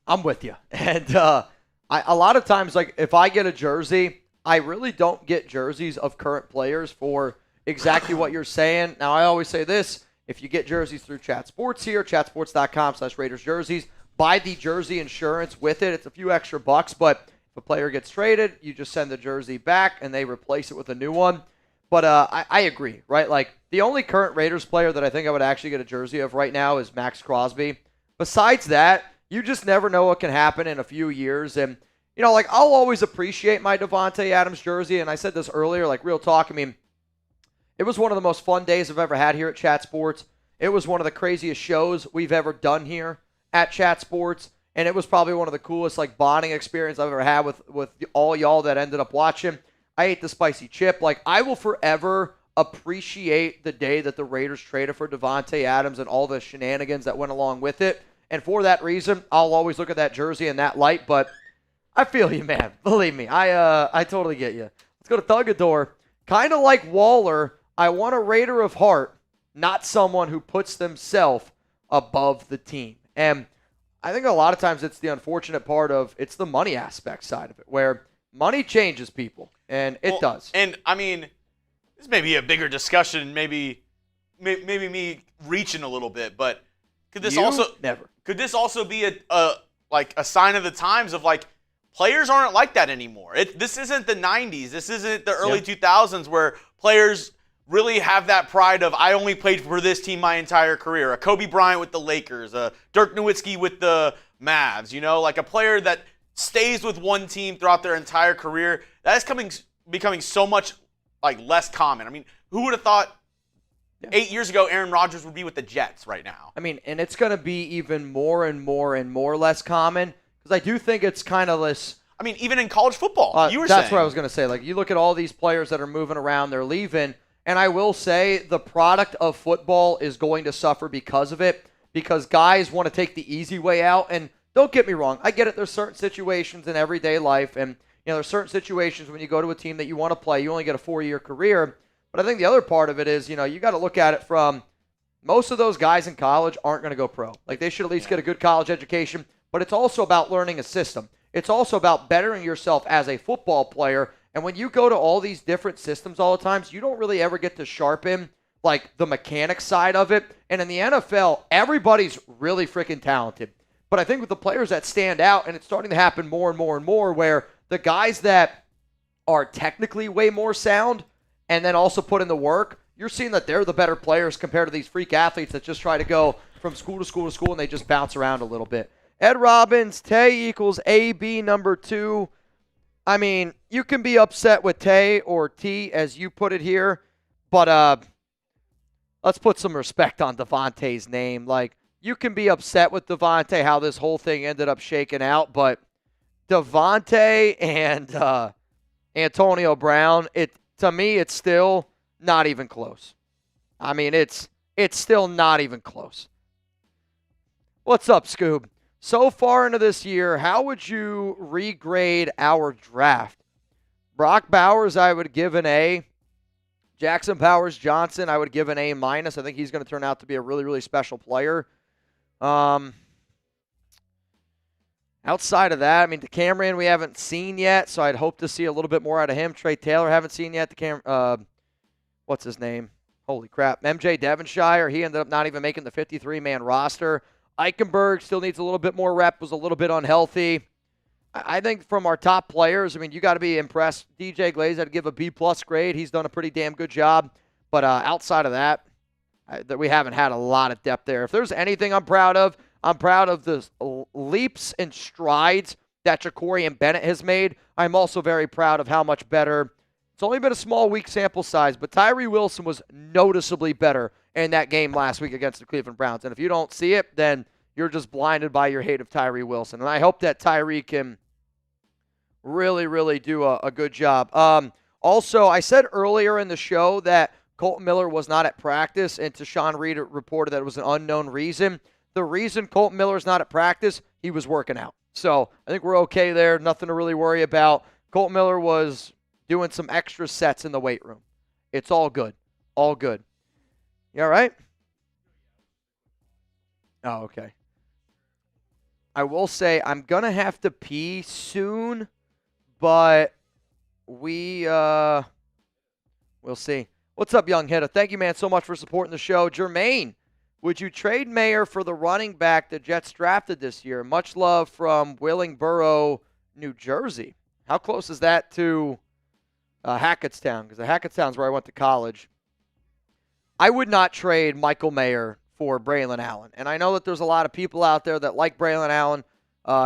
I'm with you. And a lot of times, like if I get a jersey, I really don't get jerseys of current players for exactly what you're saying. Now, I always say this. If you get jerseys through Chat Sports here, chatsports.com/Raiders jerseys, buy the jersey insurance with it. It's a few extra bucks, but if a player gets traded, you just send the jersey back and they replace it with a new one. But I agree, right? Like the only current Raiders player that I think I would actually get a jersey of right now is Maxx Crosby. Besides that, you just never know what can happen in a few years. And, you know, like I'll always appreciate my Davante Adams jersey. And I said this earlier, like real talk. I mean, it was one of the most fun days I've ever had here at Chat Sports. It was one of the craziest shows we've ever done here at Chat Sports. And it was probably one of the coolest like bonding experience I've ever had with all y'all that ended up watching. I ate the spicy chip. Like, I will forever appreciate the day that the Raiders traded for Davante Adams and all the shenanigans that went along with it. And for that reason, I'll always look at that jersey in that light. But I feel you, man. Believe me, I totally get you. Let's go to Thugador. Kind of like Waller, I want a Raider of heart, not someone who puts themselves above the team. And I think a lot of times it's the unfortunate part of it's the money aspect side of it, where money changes people, and it does. And I mean, this may be a bigger discussion, maybe me reaching a little bit, but could this also be a sign of the times of like players aren't like that anymore? This isn't the 90s. This isn't the early 2000s where players really have that pride of I only played for this team my entire career. A Kobe Bryant with the Lakers, a Dirk Nowitzki with the Mavs, like a player that stays with one team throughout their entire career. That is becoming so much like less common. I mean, who would have thought 8 years ago Aaron Rodgers would be with the Jets right now? I mean, and it's going to be even more and more less common because I do think it's kind of less. I mean, even in college football, that's what I was going to say. Like, you look at all these players that are moving around, they're leaving. And I will say the product of football is going to suffer because of it, because guys want to take the easy way out. And don't get me wrong, I get it. There's certain situations in everyday life, and there's certain situations when you go to a team that you want to play, you only get a 4-year career. But I think the other part of it is, you got to look at it from most of those guys in college aren't going to go pro. Like, they should at least get a good college education. But it's also about learning a system. It's also about bettering yourself as a football player. And when you go to all these different systems all the time, you don't really ever get to sharpen like the mechanics side of it. And in the NFL, everybody's really freaking talented. But I think with the players that stand out, and it's starting to happen more and more, where the guys that are technically way more sound and then also put in the work, you're seeing that they're the better players compared to these freak athletes that just try to go from school to school to school and they just bounce around a little bit. Ed Robbins, Tay equals AB number 2. I mean, you can be upset with Tay or T, as you put it here, but let's put some respect on Davante's name. Like, you can be upset with Davante, how this whole thing ended up shaking out, but Davante and Antonio Brown, to me, it's still not even close. I mean, it's still not even close. What's up, Scoob? So far into this year, how would you regrade our draft? Brock Bowers, I would give an A. Jackson Powers Johnson, I would give an A-. I think he's going to turn out to be a really, really special player. Outside of that, I mean, DeCamerion we haven't seen yet, so I'd hope to see a little bit more out of him. Trey Taylor haven't seen yet. What's his name? Holy crap. MJ Devonshire, he ended up not even making the 53-man roster. Eichenberg still needs a little bit more rep, was a little bit unhealthy. I think from our top players, I mean, you got to be impressed. DJ Glaze, I'd give a B-plus grade. He's done a pretty damn good job. But outside of that, we haven't had a lot of depth there. If there's anything I'm proud of the leaps and strides that Ja'Cory and Bennett has made. I'm also very proud of how much better. It's only been a small, weak sample size, but Tyree Wilson was noticeably better in that game last week against the Cleveland Browns. And if you don't see it, then you're just blinded by your hate of Tyree Wilson. And I hope that Tyree can really, really do a good job. Also, I said earlier in the show that Colton Miller was not at practice, and Tashawn Reed reported that it was an unknown reason. The reason Colton Miller is not at practice, he was working out. So I think we're okay there. Nothing to really worry about. Colton Miller was doing some extra sets in the weight room. It's all good. All good. You all right? Oh, okay. I will say I'm going to have to pee soon, but we'll see. What's up, Young Hitter? Thank you, man, so much for supporting the show. Jermaine, would you trade Mayer for the running back the Jets drafted this year? Much love from Willingboro, New Jersey. How close is that to Hackettstown? Because Hackettstown's where I went to college. I would not trade Michael Mayer for Braylon Allen. And I know that there's a lot of people out there that like Braylon Allen.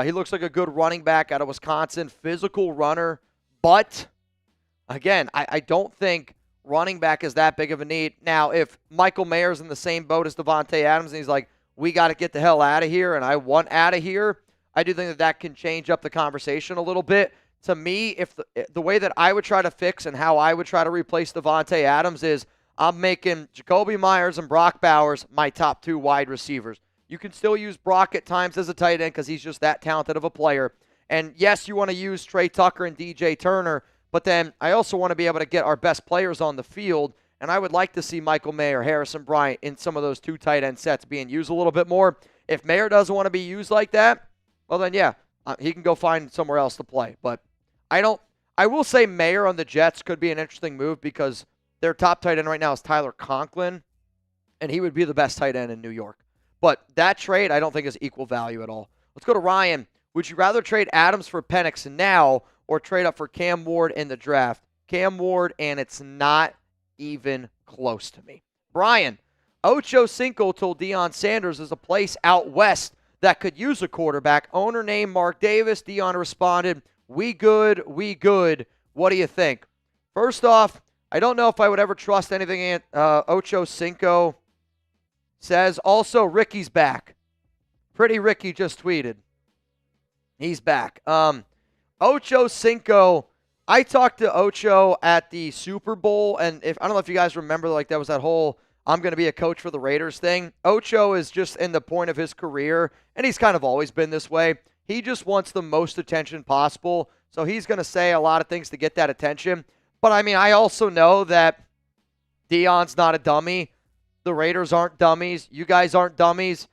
He looks like a good running back out of Wisconsin, physical runner. But, again, I don't think running back is that big of a need. Now, if Michael Mayer's in the same boat as Davante Adams and he's like, we got to get the hell out of here and I want out of here, I do think that can change up the conversation a little bit. To me, if the way that I would try to fix and how I would try to replace Davante Adams is I'm making Jacoby Myers and Brock Bowers my top 2 wide receivers. You can still use Brock at times as a tight end because he's just that talented of a player. And yes, you want to use Trey Tucker and DJ Turner, but then I also want to be able to get our best players on the field, and I would like to see Michael Mayer, Harrison Bryant in some of those 2 tight end sets being used a little bit more. If Mayer doesn't want to be used like that, well then yeah, he can go find somewhere else to play. But I will say Mayer on the Jets could be an interesting move because their top tight end right now is Tyler Conklin, and he would be the best tight end in New York. But that trade I don't think is equal value at all. Let's go to Ryan. Would you rather trade Adams for Penix now or trade up for Cam Ward in the draft? Cam Ward, and it's not even close to me. Brian, Ocho Cinco told Deion Sanders there's a place out west that could use a quarterback. Owner named Mark Davis. Deion responded, we good, we good. What do you think? First off, I don't know if I would ever trust anything Ocho Cinco says. Also, Ricky's back. Pretty Ricky just tweeted. He's back. Ocho Cinco, I talked to Ocho at the Super Bowl, and I don't know if you guys remember, like that was that whole I'm going to be a coach for the Raiders thing. Ocho is just in the point of his career, and he's kind of always been this way. He just wants the most attention possible, so he's going to say a lot of things to get that attention. But, I mean, I also know that Deion's not a dummy. The Raiders aren't dummies. You guys aren't dummies.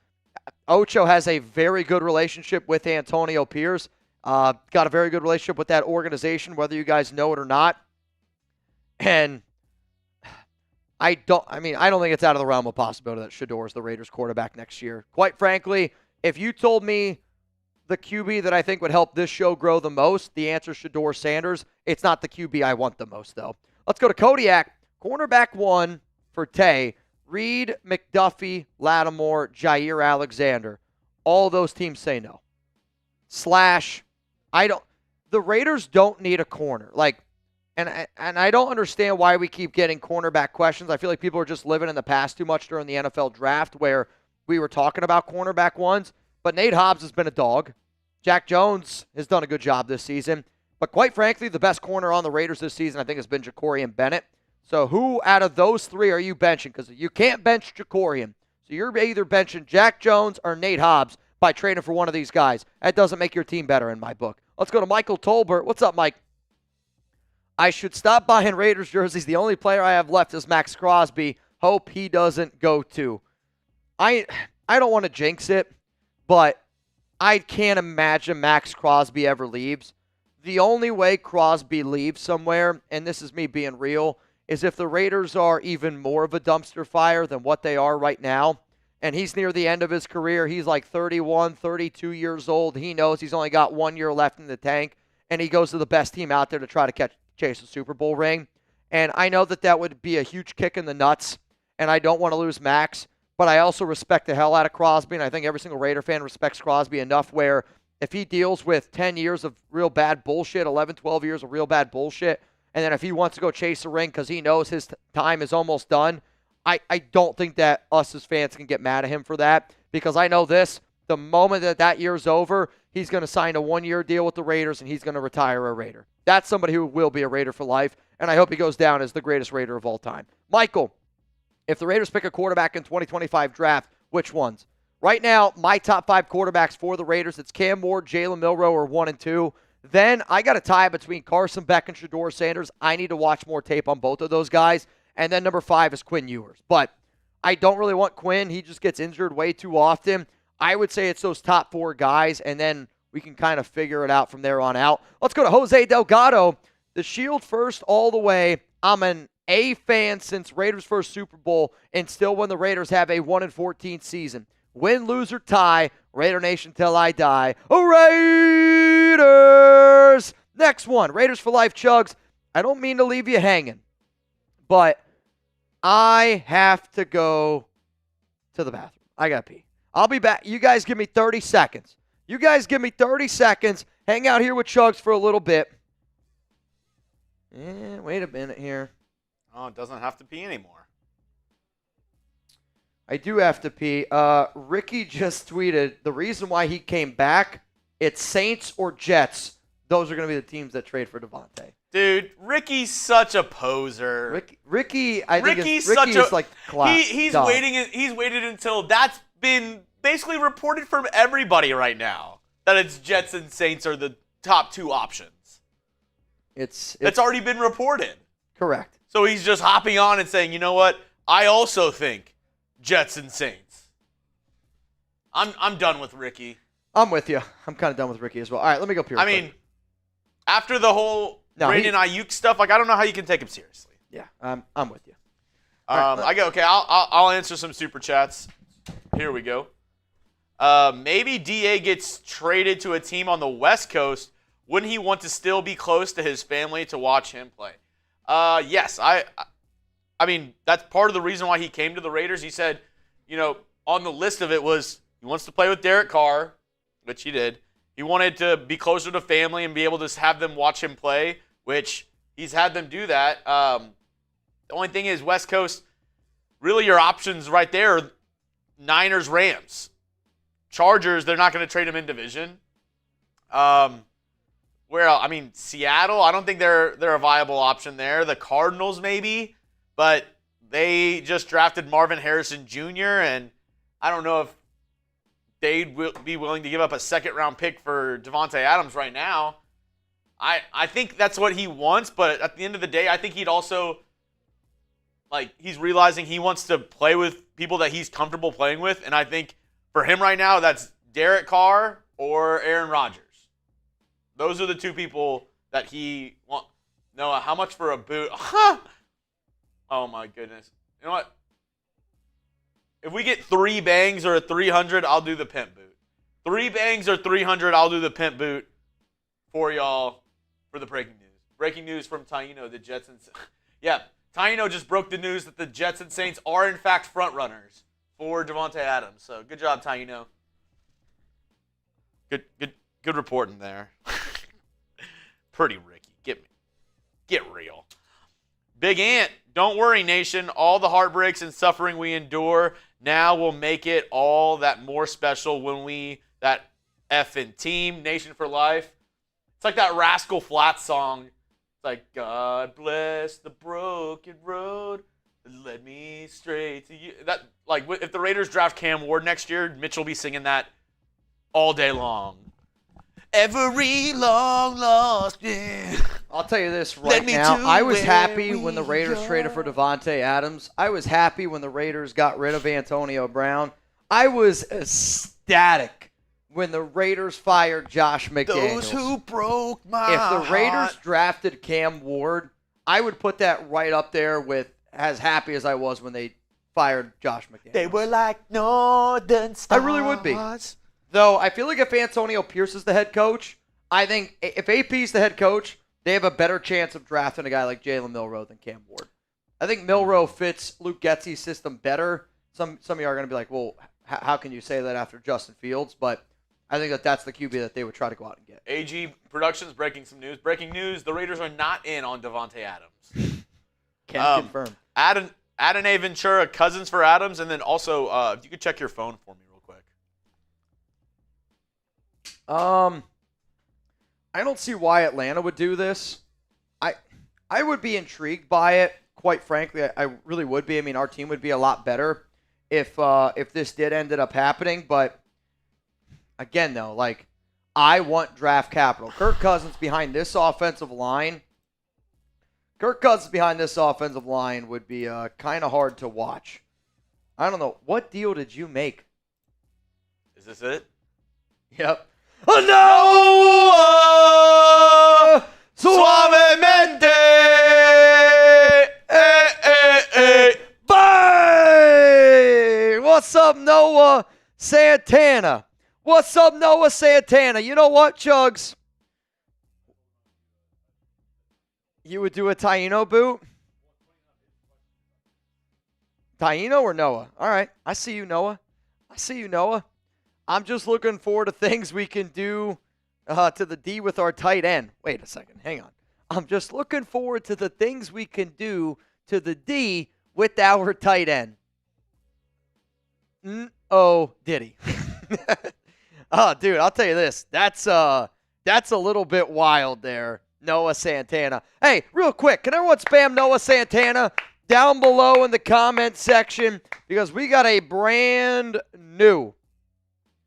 Ocho has a very good relationship with Antonio Pierce. Got a very good relationship with that organization, whether you guys know it or not. And I don't think it's out of the realm of possibility that Shedeur is the Raiders quarterback next year. Quite frankly, if you told me the QB that I think would help this show grow the most, the answer is Shedeur Sanders. It's not the QB I want the most, though. Let's go to Kodiak. Cornerback 1 for Tay. Reed, McDuffie, Lattimore, Jair Alexander. All those teams say no. The Raiders don't need a corner. And I don't understand why we keep getting cornerback questions. I feel like people are just living in the past too much during the NFL draft where we were talking about cornerback ones. But Nate Hobbs has been a dog. Jack Jones has done a good job this season. But quite frankly, the best corner on the Raiders this season I think has been Jacorian Bennett. So who out of those 3 are you benching? Because you can't bench Jacorian. So you're either benching Jack Jones or Nate Hobbs by trading for one of these guys. That doesn't make your team better in my book. Let's go to Michael Tolbert. What's up, Mike? I should stop buying Raiders jerseys. The only player I have left is Maxx Crosby. Hope he doesn't go too. I don't want to jinx it, but I can't imagine Maxx Crosby ever leaves. The only way Crosby leaves somewhere, and this is me being real, is if the Raiders are even more of a dumpster fire than what they are right now. And he's near the end of his career. He's like 31, 32 years old. He knows he's only got 1 year left in the tank. And he goes to the best team out there to try to chase a Super Bowl ring. And I know that would be a huge kick in the nuts. And I don't want to lose Max. But I also respect the hell out of Crosby. And I think every single Raider fan respects Crosby enough where if he deals with 10 years of real bad bullshit, 11, 12 years of real bad bullshit, and then if he wants to go chase a ring because he knows his time is almost done, I don't think that us as fans can get mad at him for that, because I know this, the moment that year's over, he's going to sign a 1-year deal with the Raiders and he's going to retire a Raider. That's somebody who will be a Raider for life, and I hope he goes down as the greatest Raider of all time. Michael, if the Raiders pick a quarterback in 2025 draft, which ones? Right now, my top 5 quarterbacks for the Raiders, it's Cam Ward, Jalen Milroe are 1 and 2. Then I got a tie between Carson Beck and Shedeur Sanders. I need to watch more tape on both of those guys. And then number 5 is Quinn Ewers. But I don't really want Quinn. He just gets injured way too often. I would say it's those top 4 guys, and then we can kind of figure it out from there on out. Let's go to Jose Delgado. The Shield first all the way. I'm an A fan since Raiders' first Super Bowl, and still when the Raiders have a 1-14 season. Win, lose, or tie, Raider Nation till I die. Raiders! Next one, Raiders for Life Chugs. I don't mean to leave you hanging, but I have to go to the bathroom. I got to pee. I'll be back. You guys give me 30 seconds. Hang out here with Chugs for a little bit. Wait a minute here. Oh, it doesn't have to pee anymore. I do have to pee. Ricky just tweeted the reason why he came back, it's Saints or Jets. Those are going to be the teams that trade for Davante. Dude, Ricky's such a poser. Ricky is like class. He's waited until that's been basically reported from everybody right now that it's Jets and Saints are the top 2 options. It's already been reported. correct. So he's just hopping on and saying, you know what? I also think Jets and Saints. I'm done with Ricky. I'm with you. I'm kind of done with Ricky as well. All right, let me go up here. I mean, after the whole Brandon Ayuk stuff, like I don't know how you can take him seriously. Yeah, I'm with you. Right, okay. I'll answer some super chats. Here we go. Maybe DA gets traded to a team on the West Coast. Wouldn't he want to still be close to his family to watch him play? Yes. I mean, that's part of the reason why he came to the Raiders. He said, on the list of it was he wants to play with Derek Carr, which he did. He wanted to be closer to family and be able to have them watch him play, which he's had them do that. The only thing is West Coast, really your options right there are Niners, Rams. Chargers, they're not going to trade him in division. Where else? I mean, Seattle, I don't think they're a viable option there. The Cardinals maybe, but they just drafted Marvin Harrison Jr., and I don't know if they'd be willing to give up a second-round pick for Davante Adams right now. I think that's what he wants, but at the end of the day, I think he'd also, he's realizing he wants to play with people that he's comfortable playing with, and I think for him right now, that's Derek Carr or Aaron Rodgers. Those are the 2 people that he wants. Noah, how much for a boot? Oh, my goodness. You know what? If we get 3 bangs or a 300, I'll do the pimp boot. 3 bangs or 300, I'll do the pimp boot for y'all for the breaking news. Breaking news from Taino, the Jets and yeah, Taino just broke the news that the Jets and Saints are in fact front runners for Davante Adams. So good job, Taino. Good reporting there. Pretty Ricky. Get real. Big Ant, don't worry, nation. All the heartbreaks and suffering we endure now will make it all that more special when that effing team, Nation for Life. It's like that Rascal Flatts song. It's like, God bless the broken road that led me straight to you. That, if the Raiders draft Cam Ward next year, Mitch will be singing that all day long. Every long lost day. I'll tell you this right now. I was happy when the Raiders traded for Davante Adams. I was happy when the Raiders got rid of Antonio Brown. I was ecstatic when the Raiders fired Josh McDaniels. Those who broke my If the Raiders drafted Cam Ward, I would put that right up there with as happy as I was when they fired Josh McDaniels. They were like northern stars. I really would be. Though I feel like if Antonio Pierce is the head coach, I think if AP is the head coach, they have a better chance of drafting a guy like Jalen Milroe than Cam Ward. I think Milroe fits Luke Getsy's system better. Some of you are going to be like, well, how can you say that after Justin Fields? But I think that's the QB that they would try to go out and get. AG Productions breaking some news. Breaking news, the Raiders are not in on Davante Adams. Can confirm. Adonai Ventura, Cousins for Adams, and then also, if you could check your phone for me real quick. I don't see why Atlanta would do this. I would be intrigued by it, quite frankly. I really would be. I mean, our team would be a lot better if this did ended up happening. But again, though, I want draft capital. Kirk Cousins behind this offensive line would be kind of hard to watch. I don't know. What deal did you make? Is this it? Yep. Oh, no! Suavemente! Bye! What's up, Noah Santana? What's up, Noah Santana? You know what, Chugs? You would do a Taino boot? Taino or Noah? All right. I see you, Noah. I'm just looking forward to things we can do to the D with our tight end. Wait a second. Hang on. I'm just looking forward to the things we can do to the D with our tight end. Oh, Diddy. Oh, dude, I'll tell you this. That's a little bit wild there, Noah Santana. Hey, real quick, can everyone spam Noah Santana down below in the comment section? Because we got a brand new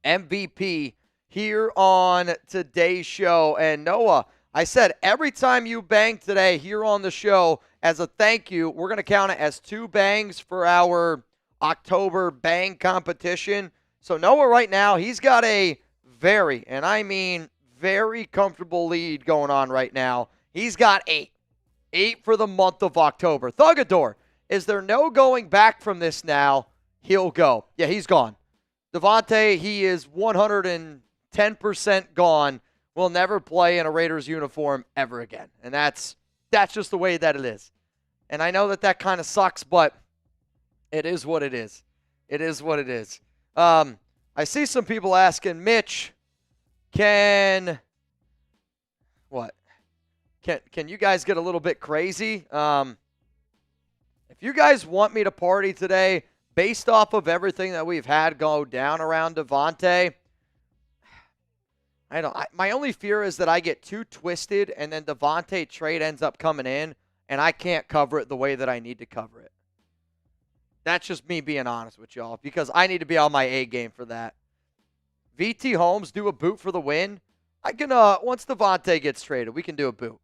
MVP here on today's show. And Noah, I said every time you bang today here on the show, as a thank you, we're going to count it as 2 bangs for our October bang competition. So Noah right now, he's got a very, and I mean very comfortable lead going on right now. He's got 8. 8 for the month of October. Thugador, is there no going back from this now? He'll go. Yeah, he's gone. Davante, he is 110% gone. Will never play in a Raiders uniform ever again. And that's just the way that it is. And I know that kind of sucks, but it is what it is. It is what it is. I see some people asking, Mitch, can you guys get a little bit crazy? If you guys want me to party today, based off of everything that we've had go down around Davante, my only fear is that I get too twisted and then Davante trade ends up coming in and I can't cover it the way that I need to cover it. That's just me being honest with y'all because I need to be on my A game for that. VT Holmes do a boot for the win. I can once Davante gets traded, we can do a boot.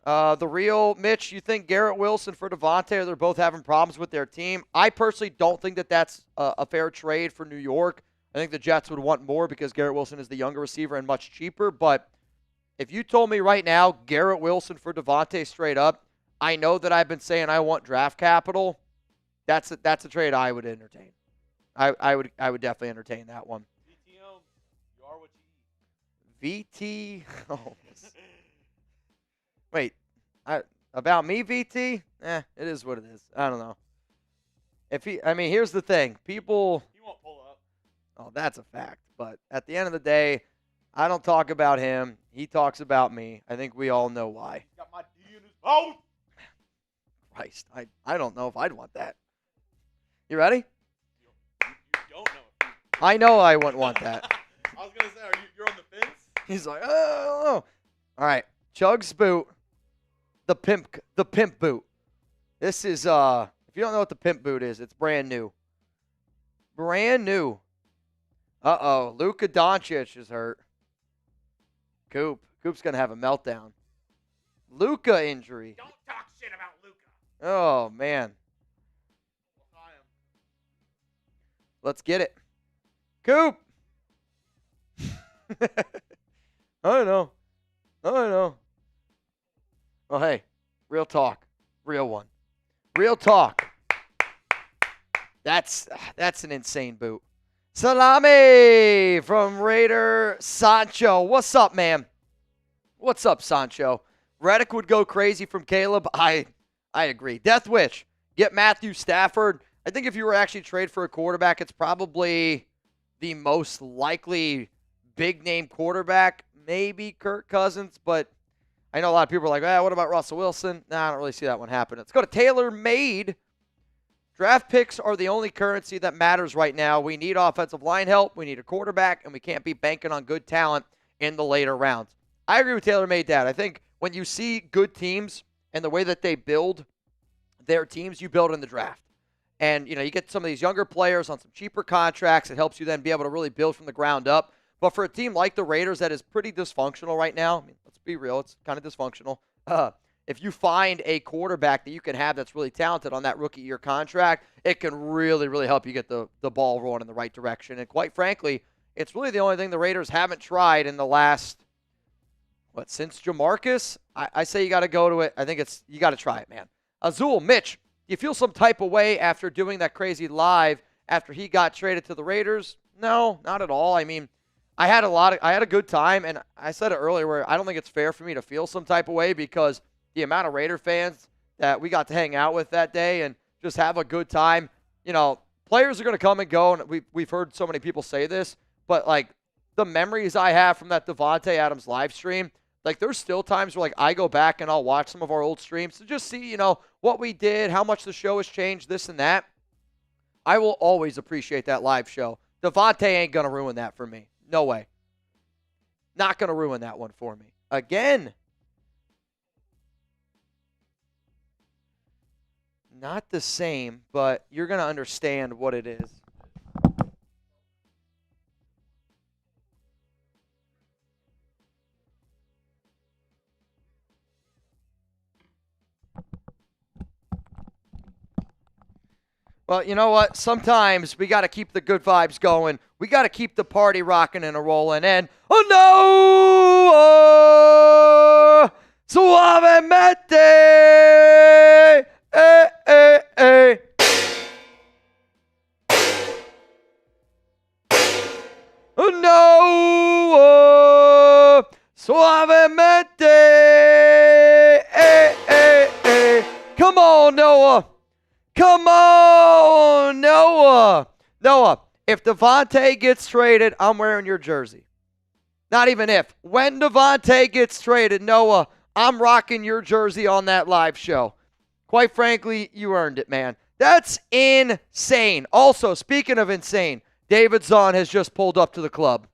The real Mitch, you think Garrett Wilson for Davante, they're both having problems with their team? I personally don't think that that's a fair trade for New York. I think the Jets would want more because Garrett Wilson is the younger receiver and much cheaper. But if you told me right now Garrett Wilson for Davante straight up, I know that I've been saying I want draft capital. That's a trade I would entertain. I would definitely entertain that one. VTO, you are what you eat. VT Holmes. Wait, about me, VT? It is what it is. I don't know. Here's the thing. People. He won't pull up. Oh, that's a fact. But at the end of the day, I don't talk about him. He talks about me. I think we all know why. He's got my D in his mouth. Christ, I don't know if I'd want that. You ready? You don't know. I know I wouldn't want that. I was gonna say, you're on the fence? He's like, oh. All right, Chug's boot. The pimp boot. This is if you don't know what the pimp boot is, it's brand new. Brand new. Uh-oh, Luka Doncic is hurt. Coop's gonna have a meltdown. Luka injury. Don't talk shit about Luka. Oh man. Let's get it. Coop. I know. Well, hey, real talk. Real one. Real talk. That's an insane boot. Salami from Raider Sancho. What's up, man? What's up, Sancho? Reddick would go crazy from Caleb. I agree. Death Wish. Get Matthew Stafford. I think if you were actually trade for a quarterback, it's probably the most likely big-name quarterback. Maybe Kirk Cousins, but I know a lot of people are like, what about Russell Wilson? Nah, I don't really see that one happen. Let's go to Taylor Made. Draft picks are the only currency that matters right now. We need offensive line help. We need a quarterback, and we can't be banking on good talent in the later rounds. I agree with Taylor Made, Dad. I think when you see good teams and the way that they build their teams, you build in the draft. And, you get some of these younger players on some cheaper contracts. It helps you then be able to really build from the ground up. But for a team like the Raiders that is pretty dysfunctional right now, let's be real, it's kind of dysfunctional. If you find a quarterback that you can have that's really talented on that rookie year contract, it can really, really help you get the ball rolling in the right direction. And quite frankly, it's really the only thing the Raiders haven't tried in the last, since Jamarcus? I say you got to go to it. I think you got to try it, man. Azul, Mitch, do you feel some type of way after doing that crazy live after he got traded to the Raiders? No, not at all. I had a good time, and I said it earlier where I don't think it's fair for me to feel some type of way because the amount of Raider fans that we got to hang out with that day and just have a good time. Players are going to come and go, and we've heard so many people say this, but the memories I have from that Davante Adams live stream, there's still times where I go back and I'll watch some of our old streams to just see, what we did, how much the show has changed, this and that. I will always appreciate that live show. Davante ain't going to ruin that for me. No way. Not going to ruin that one for me. Again. Not the same, but you're going to understand what it is. Well, you know what? Sometimes we got to keep the good vibes going. We got to keep the party rocking and a rolling. And oh no! Suavemente! Eh, eh, eh. Oh no! Suavemente! Eh, eh, eh. Come on, Noah! Come on, Noah. Noah, if Davante gets traded, I'm wearing your jersey. Not even if. When Davante gets traded, Noah, I'm rocking your jersey on that live show. Quite frankly, you earned it, man. That's insane. Also, speaking of insane, David Zahn has just pulled up to the club.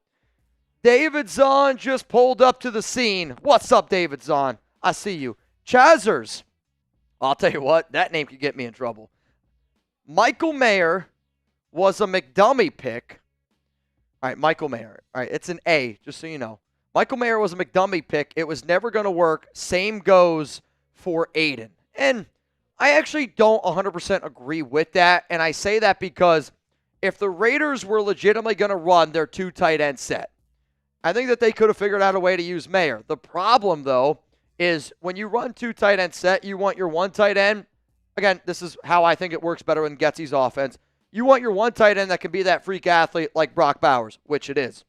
David Zahn just pulled up to the scene. What's up, David Zahn? I see you. Chazers. I'll tell you what, that name could get me in trouble. Michael Mayer was a McDummy pick. All right, Michael Mayer. All right, it's an A, just so you know. Michael Mayer was a McDummy pick. It was never going to work. Same goes for Aidan. And I actually don't 100% agree with that, and I say that because if the Raiders were legitimately going to run their two tight end set, I think that they could have figured out a way to use Mayer. The problem, though, is when you run two tight end set, you want your one tight end. Again, this is how I think it works better in Getsy's offense. You want your one tight end that can be that freak athlete like Brock Bowers, which it is.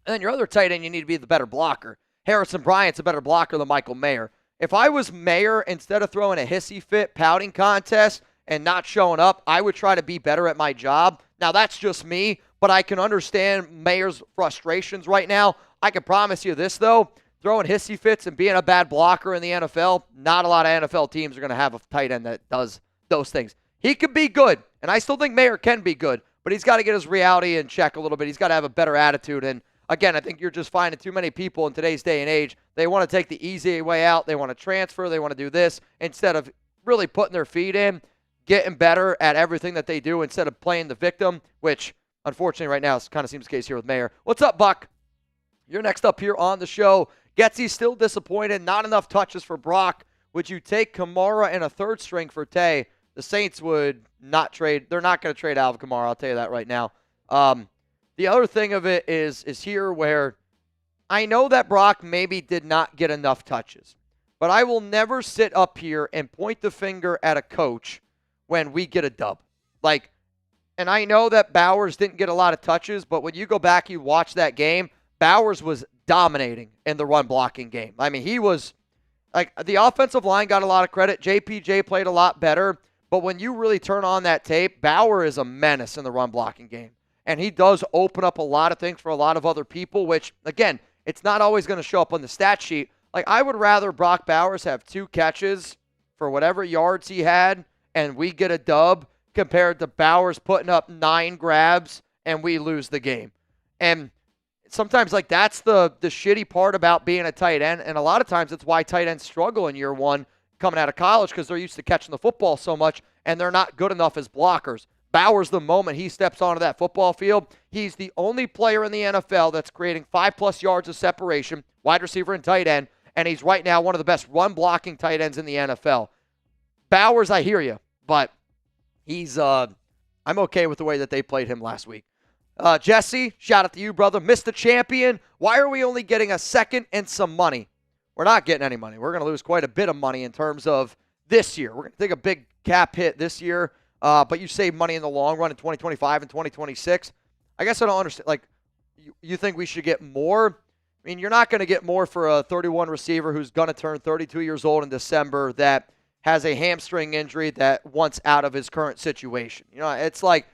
And then your other tight end, you need to be the better blocker. Harrison Bryant's a better blocker than Michael Mayer. If I was Mayer, instead of throwing a hissy fit pouting contest and not showing up, I would try to be better at my job. Now, that's just me, but I can understand Mayer's frustrations right now. I can promise you this, though. Throwing hissy fits and being a bad blocker in the NFL, not a lot of NFL teams are going to have a tight end that does those things. He could be good, and I still think Mayer can be good, but he's got to get his reality in check a little bit. He's got to have a better attitude, and again, I think you're just finding too many people in today's day and age. They want to take the easy way out. They want to transfer. They want to do this instead of really putting their feet in, getting better at everything that they do instead of playing the victim, which unfortunately right now kind of seems the case here with Mayer. What's up, Buck? You're next up here on the show. Getsy's still disappointed. Not enough touches for Brock. Would you take Kamara and a third string for Tay? The Saints would not trade. They're not going to trade Alvin Kamara. I'll tell you that right now. The other thing of it is here where I know that Brock maybe did not get enough touches, but I will never sit up here and point the finger at a coach when we get a dub. And I know that Bowers didn't get a lot of touches, but when you go back, you watch that game, Bowers was dominating in the run blocking game. I mean, he was the offensive line got a lot of credit. JPJ played a lot better, but when you really turn on that tape, Bauer is a menace in the run blocking game. And he does open up a lot of things for a lot of other people, which, again, it's not always going to show up on the stat sheet. I would rather Brock Bowers have 2 catches for whatever yards he had and we get a dub compared to Bowers putting up 9 grabs and we lose the game. And sometimes that's the shitty part about being a tight end, and a lot of times it's why tight ends struggle in year one coming out of college because they're used to catching the football so much and they're not good enough as blockers. Bowers, the moment he steps onto that football field, he's the only player in the NFL that's creating 5+ yards of separation, wide receiver and tight end, and he's right now one of the best run-blocking tight ends in the NFL. Bowers, I hear you, but he's I'm okay with the way that they played him last week. Jesse, shout out to you, brother. Mr. Champion, why are we only getting a second and some money? We're not getting any money. We're going to lose quite a bit of money in terms of this year. We're going to take a big cap hit this year, but you save money in the long run in 2025 and 2026. I guess I don't understand. You think we should get more? I mean, you're not going to get more for a 31 receiver who's going to turn 32 years old in December that has a hamstring injury that wants out of his current situation. It's like,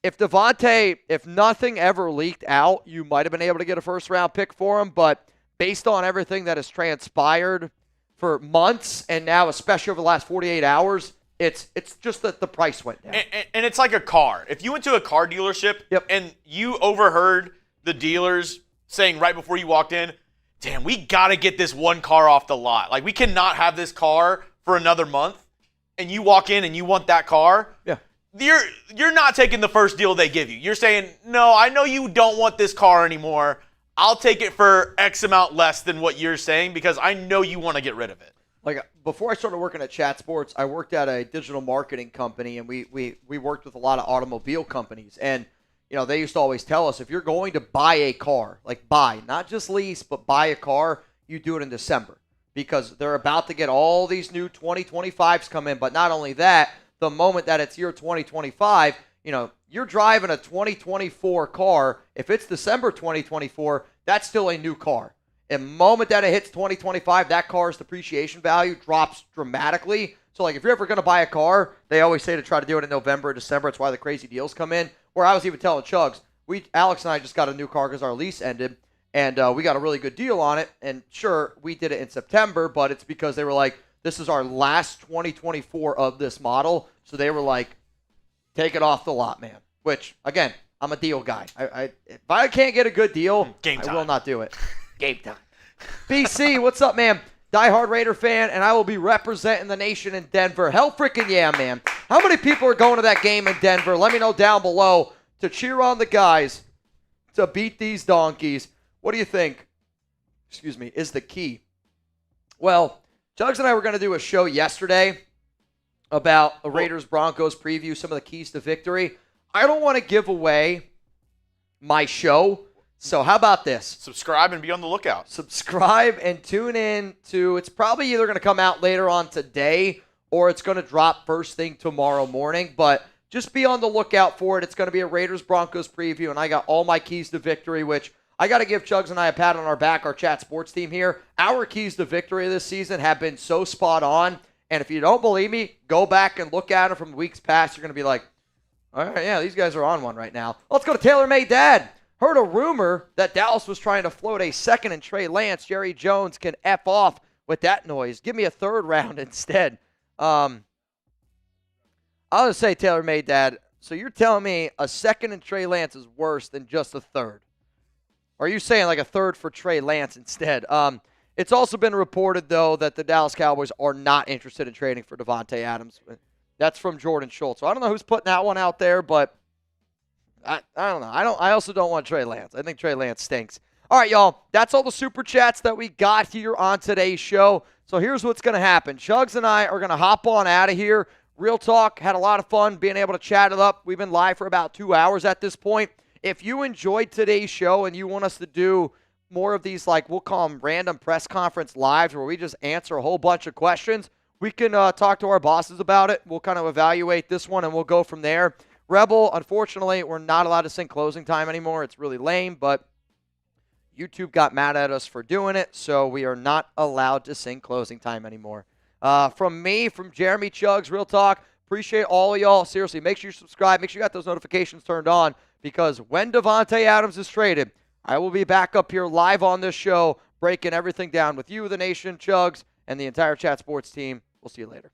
if Davante, if nothing ever leaked out, you might have been able to get a first-round pick for him, but based on everything that has transpired for months and now especially over the last 48 hours, it's just that the price went down. And it's like a car. If you went to a car dealership and you overheard the dealers saying right before you walked in, damn, we got to get this one car off the lot. We cannot have this car for another month, and you walk in and you want that car. Yeah. You're not taking the first deal they give you. You're saying, no, I know you don't want this car anymore. I'll take it for X amount less than what you're saying because I know you want to get rid of it. like before I started working at Chat Sports, I worked at a digital marketing company, and we worked with a lot of automobile companies. And they used to always tell us, if you're going to buy a car, like buy, not just lease, but buy a car, you do it in December, because they're about to get all these new 2025s come in. But not only that, the moment that it's year 2025, you're driving a 2024 car. If it's December 2024, that's still a new car. And the moment that it hits 2025, that car's depreciation value drops dramatically. So, like, if you're ever going to buy a car, they always say to try to do it in November or December. It's why the crazy deals come in. Where I was even telling Chugs, Alex and I just got a new car because our lease ended, and we got a really good deal on it. And sure, we did it in September, but it's because they were like, this is our last 2024 of this model. So they were like, take it off the lot, man. Which, again, I'm a deal guy. If I can't get a good deal, I will not do it. Game time. BC, what's up, man? Diehard Raider fan, and I will be representing the nation in Denver. Hell freaking yeah, man. How many people are going to that game in Denver? Let me know down below to cheer on the guys to beat these donkeys. What do you think, is the key? Well, Jugs and I were going to do a show yesterday about a Raiders-Broncos preview, some of the keys to victory. I don't want to give away my show. So how about this? Subscribe and be on the lookout. Subscribe and tune in to, it's probably either going to come out later on today or it's going to drop first thing tomorrow morning. But just be on the lookout for it. It's going to be a Raiders-Broncos preview, and I got all my keys to victory, which I got to give Chugs and I a pat on our back, our Chat Sports team here. Our keys to victory this season have been so spot on. And if you don't believe me, go back and look at it from weeks past. You're going to be like, all right, yeah, these guys are on one right now. Let's go to Taylor Made Dad. Heard a rumor that Dallas was trying to float a second and Trey Lance. Jerry Jones can F off with that noise. Give me a third round instead. I'll just say Taylor Made Dad. So you're telling me a second and Trey Lance is worse than just a third? Or are you saying like a third for Trey Lance instead? It's also been reported, though, that the Dallas Cowboys are not interested in trading for Davante Adams. That's from Jordan Schultz. So I don't know who's putting that one out there, but I don't know. I also don't want Trey Lance. I think Trey Lance stinks. All right, y'all. That's all the super chats that we got here on today's show. So here's what's going to happen. Chugs and I are going to hop on out of here. Real talk. Had a lot of fun being able to chat it up. We've been live for about 2 hours at this point. If you enjoyed today's show and you want us to do more of these, like we'll call them random press conference lives where we just answer a whole bunch of questions, we can talk to our bosses about it. We'll kind of evaluate this one and we'll go from there. Rebel, unfortunately, we're not allowed to sing closing time anymore. It's really lame, but YouTube got mad at us for doing it, so we are not allowed to sing closing time anymore. From me, from Jeremy Chugs, Real Talk, appreciate all of y'all. Seriously, make sure you subscribe. Make sure you got those notifications turned on, because when Davante Adams is traded, I will be back up here live on this show, breaking everything down with you, the nation, Chugs, and the entire Chat Sports team. We'll see you later.